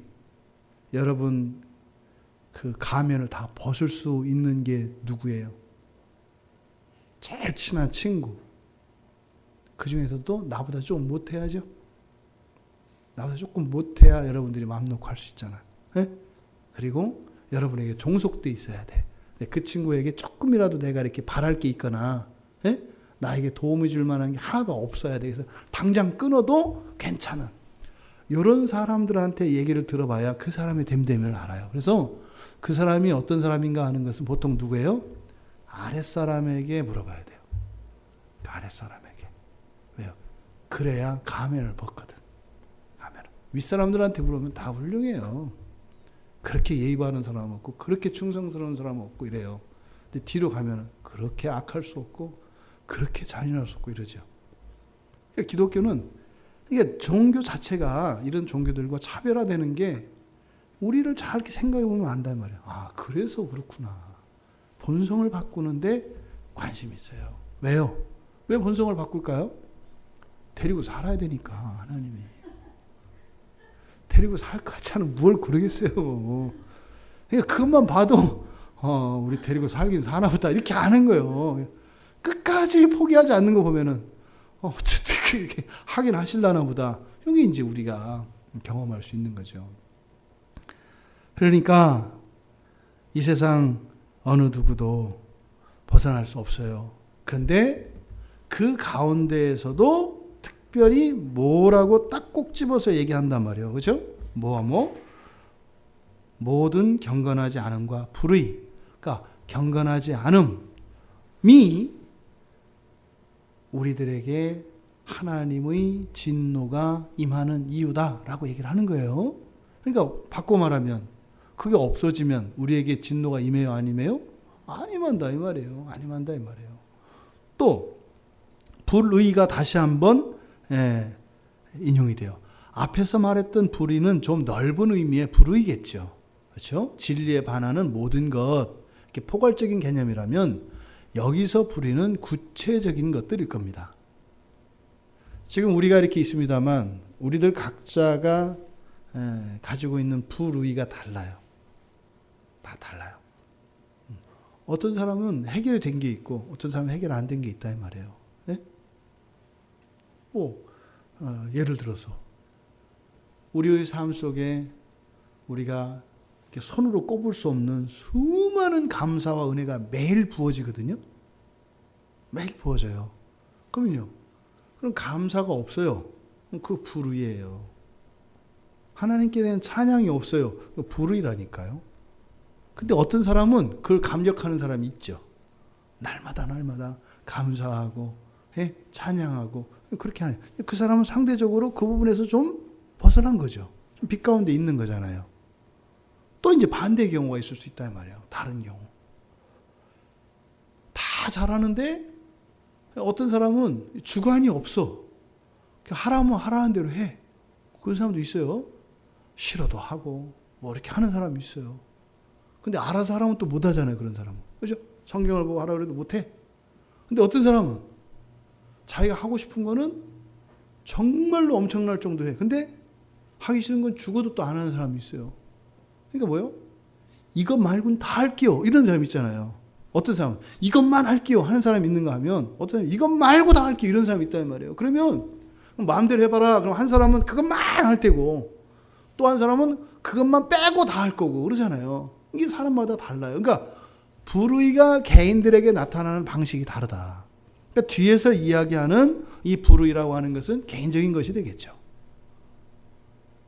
여러분 그 가면을 다 벗을 수 있는 게 누구예요? 제일 친한 친구. 그 중에서도 나보다 좀 못해야죠. 나보다 조금 못해야 여러분들이 마음 놓고 할 수 있잖아. 네? 그리고 여러분에게 종속돼 있어야 돼. 그 친구에게 조금이라도 내가 이렇게 바랄 게 있거나, 네? 나에게 도움을 줄 만한 게 하나도 없어야 돼. 그래서 당장 끊어도 괜찮은. 이런 사람들한테 얘기를 들어봐야 그 사람의 됨됨이를 알아요. 그래서 그 사람이 어떤 사람인가 하는 것은 보통 누구예요? 아랫사람에게 물어봐야 돼요. 아랫사람에게. 왜요? 그래야 가면을 벗거든. 가면을. 윗사람들한테 물으면 다 훌륭해요. 그렇게 예의 바른 사람 없고 그렇게 충성스러운 사람 없고 이래요. 근데 뒤로 가면은 그렇게 악할 수 없고 그렇게 잔인할 수 없고 이러죠. 그러니까 기독교는 이게 종교 자체가 이런 종교들과 차별화되는 게 우리를 잘 이렇게 생각해 보면 안단 말이에요. 아, 그래서 그렇구나. 본성을 바꾸는데 관심이 있어요. 왜요? 왜 본성을 바꿀까요? 데리고 살아야 되니까, 하나님이. 데리고 살 것 같지 않으면 뭘 그러겠어요. 그러니까 그것만 봐도 우리 데리고 살긴 사나 보다 이렇게 아는 거예요. 끝까지 포기하지 않는 거 보면은 어쨌든 이렇게 하긴 하실라나 보다. 이게 이제 우리가 경험할 수 있는 거죠. 그러니까 이 세상 어느 누구도 벗어날 수 없어요. 그런데 그 가운데에서도 특별히 뭐라고 딱 꼭 집어서 얘기한단 말이에요. 그렇죠? 모든 경건하지 않음과 불의. 그러니까 경건하지 않음이 우리들에게 하나님의 진노가 임하는 이유다라고 얘기를 하는 거예요. 그러니까 바꿔 말하면 그게 없어지면 우리에게 진노가 임해요, 안 임해요? 안 임한다 이 말이에요. 안 임한다 이 말이에요. 또 불의가 다시 한번 인용이 돼요. 앞에서 말했던 불의는 좀 넓은 의미의 불의겠죠. 그렇죠? 진리에 반하는 모든 것, 이렇게 포괄적인 개념이라면 여기서 불의는 구체적인 것들일 겁니다. 지금 우리가 이렇게 있습니다만 우리들 각자가 가지고 있는 불의가 달라요. 다 달라요. 어떤 사람은 해결이 된 게 있고 어떤 사람은 해결 안 된 게 있다 이 말이에요. 네? 예를 들어서 우리의 삶 속에 우리가 이렇게 손으로 꼽을 수 없는 수많은 감사와 은혜가 매일 부어지거든요. 매일 부어져요. 그러면요. 그럼 감사가 없어요. 그 불의예요. 하나님께 대한 찬양이 없어요. 그 불의라니까요. 근데 어떤 사람은 그걸 감격하는 사람이 있죠. 날마다 감사하고 찬양하고 그렇게 하는. 그 사람은 상대적으로 그 부분에서 좀 벗어난 거죠. 좀 빛 가운데 있는 거잖아요. 또 이제 반대의 경우가 있을 수 있다 말이에요. 다른 경우. 다 잘하는데 어떤 사람은 주관이 없어. 하라면 하라는 대로 해. 그런 사람도 있어요. 싫어도 하고 뭐 이렇게 하는 사람이 있어요. 근데 알아서 하라면 또 못하잖아요. 그런 사람은. 그죠? 성경을 보고 하라고 해도 못해. 근데 어떤 사람은 자기가 하고 싶은 거는 정말로 엄청날 정도 해. 근데 하기 싫은 건 죽어도 또 안 하는 사람이 있어요. 그러니까 뭐요? 이것 말고는 다 할게요. 이런 사람 있잖아요. 어떤 사람은 이것만 할게요 하는 사람이 있는가 하면 어떤 사람은 이것 말고 다 할게요 이런 사람이 있단 말이에요. 그러면 마음대로 해봐라. 그럼 한 사람은 그것만 할 테고 또 한 사람은 그것만 빼고 다 할 거고 그러잖아요. 이게 사람마다 달라요. 그러니까 불의가 개인들에게 나타나는 방식이 다르다. 그러니까 뒤에서 이야기하는 이 불의라고 하는 것은 개인적인 것이 되겠죠.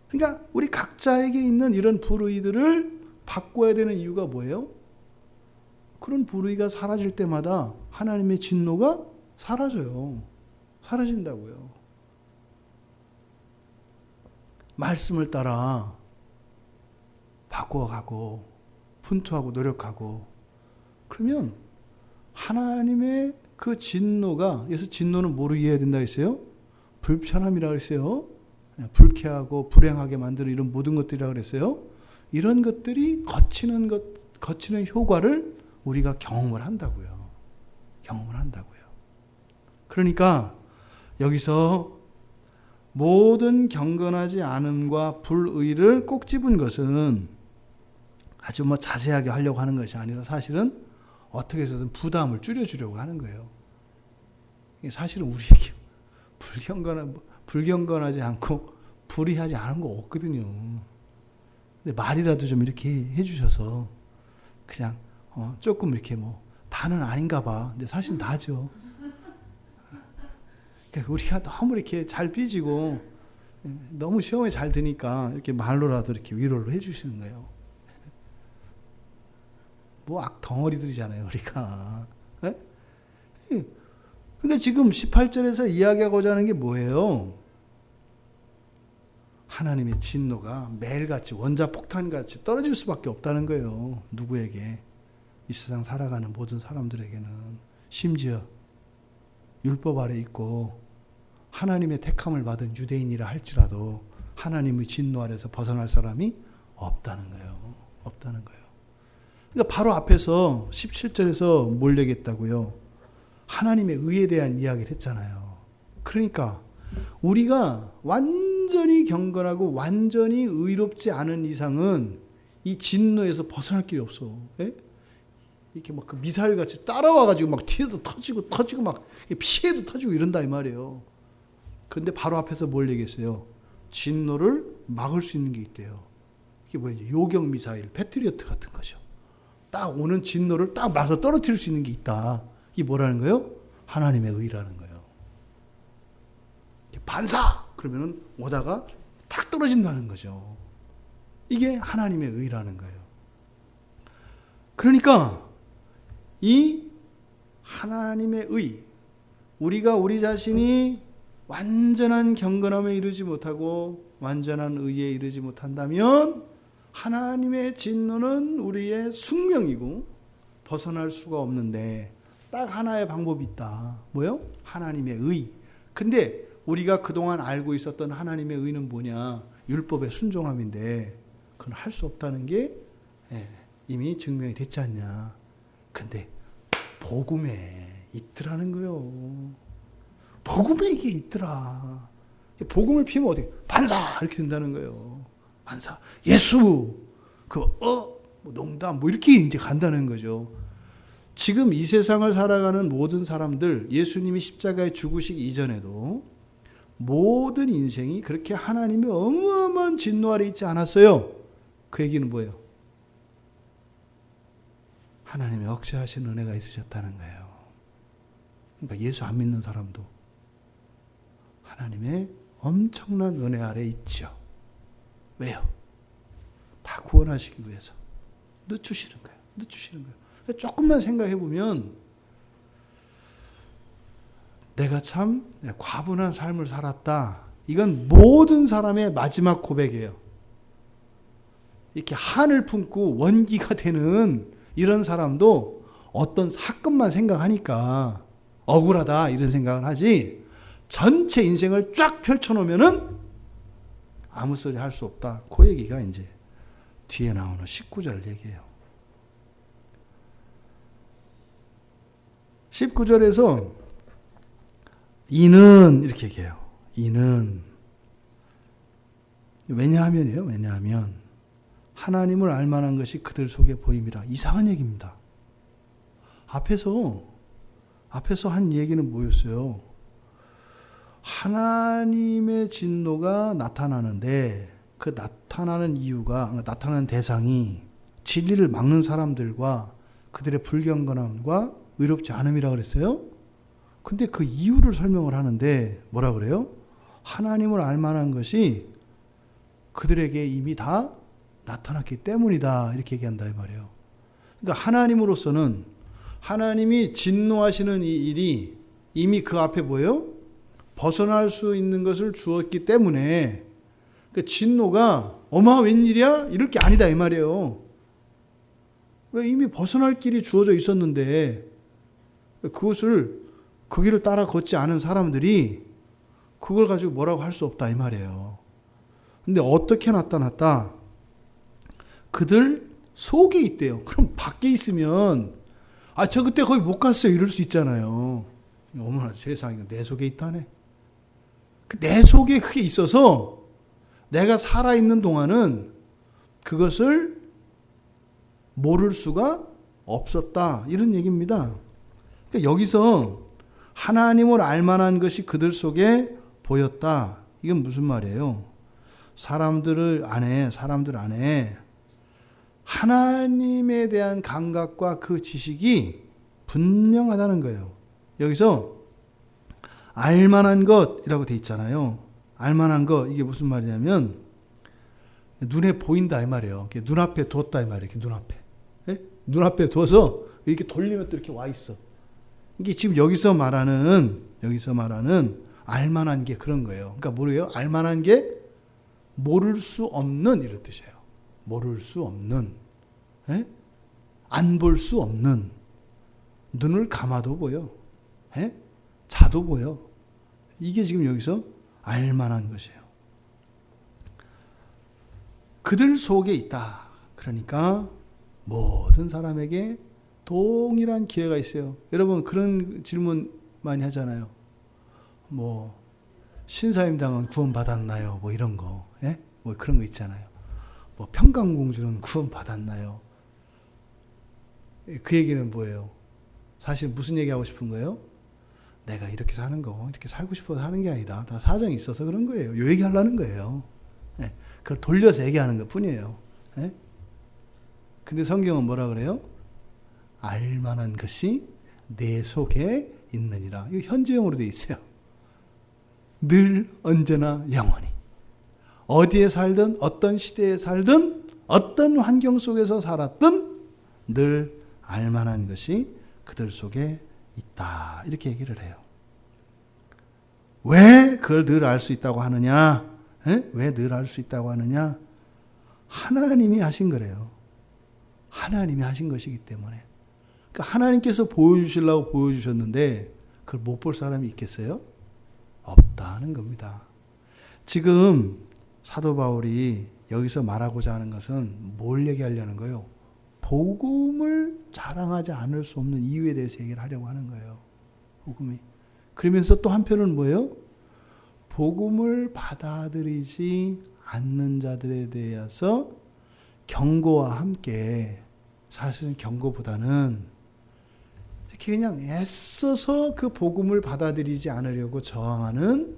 그러니까 우리 각자에게 있는 이런 불의들을 바꿔야 되는 이유가 뭐예요? 그런 불의가 사라질 때마다 하나님의 진노가 사라져요. 사라진다고요. 말씀을 따라 바꿔가고 분투하고 노력하고 그러면 하나님의 그 진노가, 그래서 진노는 뭐로 이해해야 된다 했어요? 불편함이라고 했어요. 불쾌하고 불행하게 만드는 이런 모든 것들이라고 그랬어요. 이런 것들이 거치는 효과를 우리가 경험을 한다고요. 경험을 한다고요. 그러니까 여기서 모든 경건하지 않음과 불의를 꼭 집은 것은 아주 자세하게 하려고 하는 것이 아니라 사실은 어떻게 해서든 부담을 줄여주려고 하는 거예요. 사실은 우리에게 불경건하지 않고 불의하지 않은 거 없거든요. 근데 말이라도 좀 이렇게 해주셔서 그냥 조금 이렇게 다는 아닌가 봐. 근데 사실 나죠. 그러니까 우리가 너무 이렇게 잘 삐지고 너무 시험에 잘 드니까 이렇게 말로라도 이렇게 위로를 해주시는 거예요. 덩어리들이잖아요, 우리가. 네? 그러니까 지금 18절에서 이야기하고자 하는 게 뭐예요? 하나님의 진노가 매일같이 원자폭탄같이 떨어질 수밖에 없다는 거예요. 누구에게? 이 세상 살아가는 모든 사람들에게는. 심지어 율법 아래 있고 하나님의 택함을 받은 유대인이라 할지라도 하나님의 진노 아래서 벗어날 사람이 없다는 거예요. 없다는 거예요. 그러니까 바로 앞에서 17절에서 뭘 얘기했다고요? 하나님의 의에 대한 이야기를 했잖아요. 그러니까 우리가 완전히 경건하고 완전히 의롭지 않은 이상은 이 진노에서 벗어날 길이 없어. 예? 이렇게 그 미사일 같이 따라와가지고 뒤에도 터지고 피해도 터지고 이런다 이 말이에요. 그런데 바로 앞에서 뭘 얘기했어요? 진노를 막을 수 있는 게 있대요. 이게 뭐예요? 요격 미사일, 패트리어트 같은 거죠. 딱 오는 진노를 딱 막아 떨어뜨릴 수 있는 게 있다. 이게 뭐라는 거예요? 하나님의 의라는 거예요. 반사! 그러면은 오다가 탁 떨어진다는 거죠. 이게 하나님의 의라는 거예요. 그러니까 이 하나님의 의, 우리가 우리 자신이 완전한 경건함에 이르지 못하고 완전한 의에 이르지 못한다면 하나님의 진노는 우리의 숙명이고 벗어날 수가 없는데 딱 하나의 방법이 있다. 뭐요? 하나님의 의. 근데 우리가 그동안 알고 있었던 하나님의 의는 뭐냐? 율법의 순종함인데 그건 할 수 없다는 게 이미 증명이 됐지 않냐. 근데 복음에 있더라는 거요. 복음에 이게 있더라. 복음을 피우면 어떻게? 반사! 이렇게 된다는 거예요. 반사. 예수! 농담, 이렇게 이제 간다는 거죠. 지금 이 세상을 살아가는 모든 사람들, 예수님이 십자가에 죽으시기 이전에도 모든 인생이 그렇게 하나님의 어마어마한 진노 아래 있지 않았어요. 그 얘기는 뭐예요? 하나님의 억제하신 은혜가 있으셨다는 거예요. 그러니까 예수 안 믿는 사람도 하나님의 엄청난 은혜 아래 있죠. 왜요? 다 구원하시기 위해서 늦추시는 거예요. 늦추시는 거예요. 조금만 생각해 보면 내가 참 과분한 삶을 살았다. 이건 모든 사람의 마지막 고백이에요. 이렇게 한을 품고 원기가 되는 이런 사람도 어떤 사건만 생각하니까 억울하다 이런 생각을 하지, 전체 인생을 쫙 펼쳐놓으면은 아무 소리 할 수 없다. 그 얘기가 이제 뒤에 나오는 19절 얘기예요. 19절에서 이는 이렇게 얘기해요. 이는 왜냐하면 하나님을 알만한 것이 그들 속에 보임이라. 이상한 얘기입니다. 앞에서 한 얘기는 뭐였어요? 하나님의 진노가 나타나는데 그 나타나는 이유가, 나타나는 대상이 진리를 막는 사람들과 그들의 불경건함과 의롭지 않음이라고 그랬어요. 근데 그 이유를 설명을 하는데 뭐라 그래요? 하나님을 알만한 것이 그들에게 이미 다 나타났기 때문이다. 이렇게 얘기한다 이 말이에요. 그러니까 하나님으로서는 하나님이 진노하시는 이 일이 이미 그 앞에 뭐예요? 벗어날 수 있는 것을 주었기 때문에 그 진노가 웬일이야? 이럴 게 아니다 이 말이에요. 왜 이미 벗어날 길이 주어져 있었는데 그 길을 따라 걷지 않은 사람들이 그걸 가지고 뭐라고 할 수 없다 이 말이에요. 근데 어떻게 나타났다? 그들 속에 있대요. 그럼 밖에 있으면 저 그때 거기 못 갔어요 이럴 수 있잖아요. 어머나 세상에, 내 속에 있다네. 내 속에 그게 있어서 내가 살아있는 동안은 그것을 모를 수가 없었다 이런 얘기입니다. 그러니까 여기서 하나님을 알만한 것이 그들 속에 보였다. 이건 무슨 말이에요? 사람들 안에 하나님에 대한 감각과 그 지식이 분명하다는 거예요. 여기서 알만한 것이라고 돼 있잖아요. 알만한 것, 이게 무슨 말이냐면 눈에 보인다 이 말이에요. 눈앞에 뒀다 이 말이에요. 눈앞에. 예? 눈앞에 둬서 이렇게 돌리면 또 이렇게 와 있어. 이게 지금 여기서 말하는 알만한 게 그런 거예요. 그러니까 뭐예요? 알만한 게 모를 수 없는 이런 뜻이에요. 모를 수 없는, 안 볼 수 없는, 눈을 감아도 보여, 자도 보여. 이게 지금 여기서 알만한 것이에요. 그들 속에 있다. 그러니까 모든 사람에게 동일한 기회가 있어요. 여러분 그런 질문 많이 하잖아요. 신사임당은 구원 받았나요? 이런 거, 그런 거 있잖아요. 평강공주는 구원 받았나요? 그 얘기는 뭐예요? 사실 무슨 얘기하고 싶은 거예요? 내가 이렇게 사는 거, 이렇게 살고 싶어서 하는 게 아니라 다 사정이 있어서 그런 거예요. 요 얘기하려는 거예요. 그걸 돌려서 얘기하는 것 뿐이에요. 근데 성경은 뭐라 그래요? 알만한 것이 내 속에 있느니라. 이거 현재형으로 되어 있어요. 늘 언제나 영원히. 어디에 살든 어떤 시대에 살든 어떤 환경 속에서 살았든 늘 알만한 것이 그들 속에 있다. 이렇게 얘기를 해요. 왜 그걸 늘 알 수 있다고 하느냐? 왜 늘 알 수 있다고 하느냐? 하나님이 하신 거래요. 하나님이 하신 것이기 때문에. 그러니까 하나님께서 보여주시려고 보여주셨는데 그걸 못 볼 사람이 있겠어요? 없다는 겁니다. 지금 사도 바울이 여기서 말하고자 하는 것은 뭘 얘기하려는 거예요? 복음을 자랑하지 않을 수 없는 이유에 대해서 얘기를 하려고 하는 거예요. 복음이. 그러면서 또 한편은 뭐예요? 복음을 받아들이지 않는 자들에 대해서 경고와 함께, 사실은 경고보다는 이렇게 그냥 애써서 그 복음을 받아들이지 않으려고 저항하는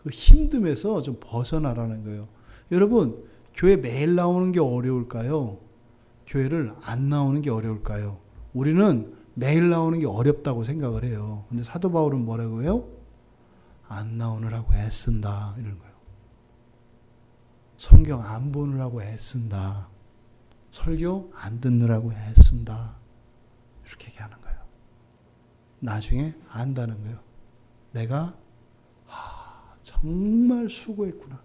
그 힘듦에서 좀 벗어나라는 거예요. 여러분, 교회 매일 나오는 게 어려울까요? 교회를 안 나오는 게 어려울까요? 우리는 매일 나오는 게 어렵다고 생각을 해요. 근데 사도 바울은 뭐라고 해요? 안 나오느라고 애쓴다, 이런 거예요. 성경 안 보느라고 애쓴다. 설교 안 듣느라고 애쓴다. 이렇게 얘기하는 거예요. 나중에 안다는 거예요. 내가 정말 수고했구나.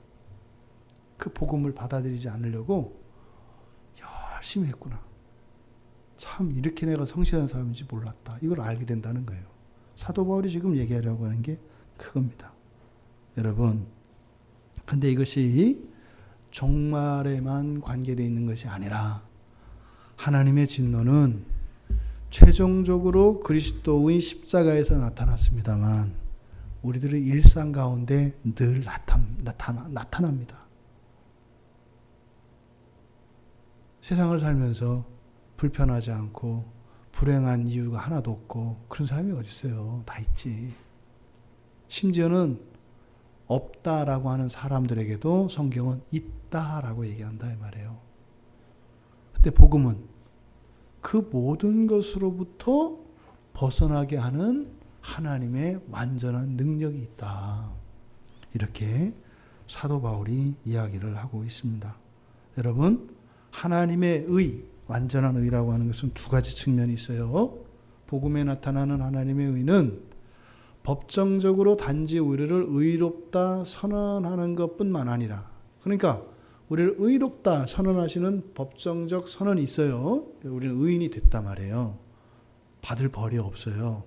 그 복음을 받아들이지 않으려고 열심히 했구나. 참 이렇게 내가 성실한 사람인지 몰랐다. 이걸 알게 된다는 거예요. 사도 바울이 지금 얘기하려고 하는 게 그겁니다. 여러분, 근데 이것이 종말에만 관계되어 있는 것이 아니라 하나님의 진노는 최종적으로 그리스도의 십자가에서 나타났습니다만 우리들의 일상 가운데 늘 나타납니다. 세상을 살면서 불편하지 않고 불행한 이유가 하나도 없고 그런 사람이 어디 있어요? 다 있지. 심지어는 없다라고 하는 사람들에게도 성경은 있다라고 얘기한다 이 말이에요. 근데 복음은 그 모든 것으로부터 벗어나게 하는 하나님의 완전한 능력이 있다. 이렇게 사도 바울이 이야기를 하고 있습니다. 여러분, 하나님의 의, 완전한 의라고 하는 것은 두 가지 측면이 있어요. 복음에 나타나는 하나님의 의는 법정적으로 단지 우리를 의롭다 선언하는 것뿐만 아니라, 그러니까 우리를 의롭다 선언하시는 법정적 선언이 있어요. 우리는 의인이 됐단 말이에요. 받을 벌이 없어요.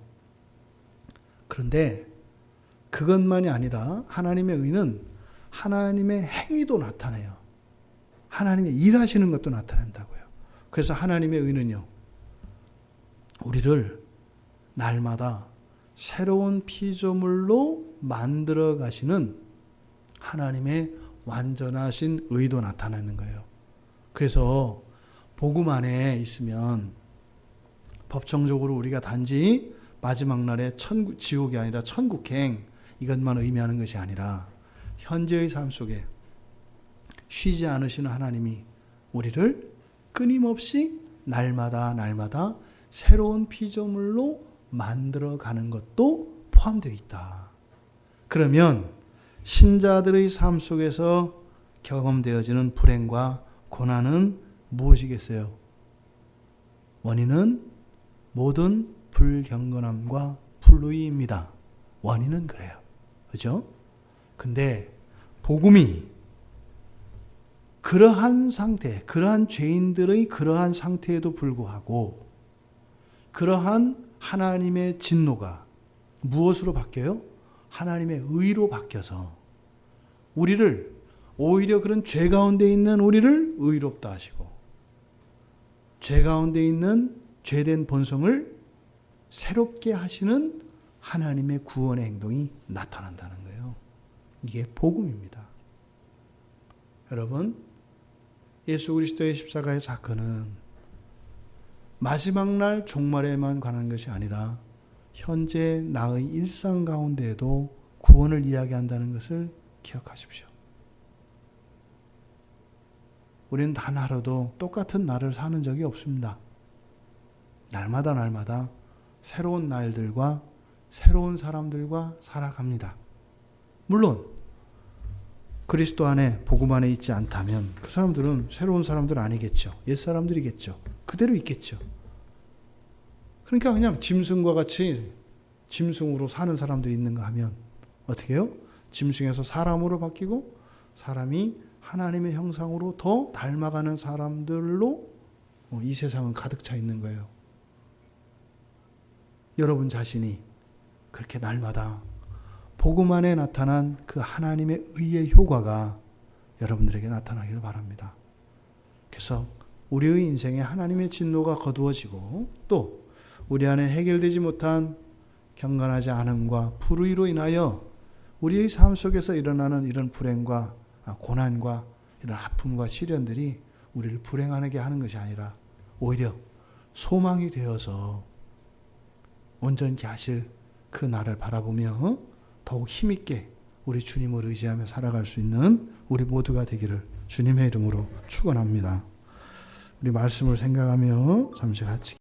그런데 그것만이 아니라 하나님의 의는 하나님의 행위도 나타내요. 하나님의 일하시는 것도 나타낸다고요. 그래서 하나님의 의는요, 우리를 날마다 새로운 피조물로 만들어 가시는 하나님의 완전하신 의도 나타나는 거예요. 그래서 복음 안에 있으면 법정적으로 우리가 단지 마지막 날에 지옥이 아니라 천국행, 이것만 의미하는 것이 아니라 현재의 삶 속에 쉬지 않으시는 하나님이 우리를 끊임없이 날마다 새로운 피조물로 만들어가는 것도 포함되어 있다. 그러면 신자들의 삶 속에서 경험되어지는 불행과 고난은 무엇이겠어요? 원인은 모든 불경건함과 불의입니다. 원인은 그래요. 그죠? 근데 복음이 그러한 상태, 그러한 죄인들의 그러한 상태에도 불구하고 그러한 하나님의 진노가 무엇으로 바뀌어요? 하나님의 의로 바뀌어서 우리를, 오히려 그런 죄 가운데 있는 우리를 의롭다 하시고 죄 가운데 있는 죄된 본성을 새롭게 하시는 하나님의 구원의 행동이 나타난다는 거예요. 이게 복음입니다. 여러분, 예수 그리스도의 십자가의 사건은 마지막 날 종말에만 관한 것이 아니라 현재 나의 일상 가운데에도 구원을 이야기한다는 것을 기억하십시오. 우리는 단 하루도 똑같은 날을 사는 적이 없습니다. 날마다 새로운 날들과 새로운 사람들과 살아갑니다. 물론 그리스도 안에, 복음 안에 있지 않다면 그 사람들은 새로운 사람들 아니겠죠. 옛 사람들이겠죠. 그대로 있겠죠. 그러니까 그냥 짐승과 같이 짐승으로 사는 사람들이 있는가 하면 어떻게 해요? 짐승에서 사람으로 바뀌고 사람이 하나님의 형상으로 더 닮아가는 사람들로 이 세상은 가득 차 있는 거예요. 여러분 자신이 그렇게 날마다 복음 안에 나타난 그 하나님의 의의 효과가 여러분들에게 나타나기를 바랍니다. 그래서 우리의 인생에 하나님의 진노가 거두어지고 또 우리 안에 해결되지 못한 경건하지 않음과 불의로 인하여 우리의 삶 속에서 일어나는 이런 불행과 고난과 이런 아픔과 시련들이 우리를 불행하게 하는 것이 아니라 오히려 소망이 되어서 온전케 하실 그 날을 바라보며 더욱 힘있게 우리 주님을 의지하며 살아갈 수 있는 우리 모두가 되기를 주님의 이름으로 축원합니다. 우리 말씀을 생각하며 잠시 같이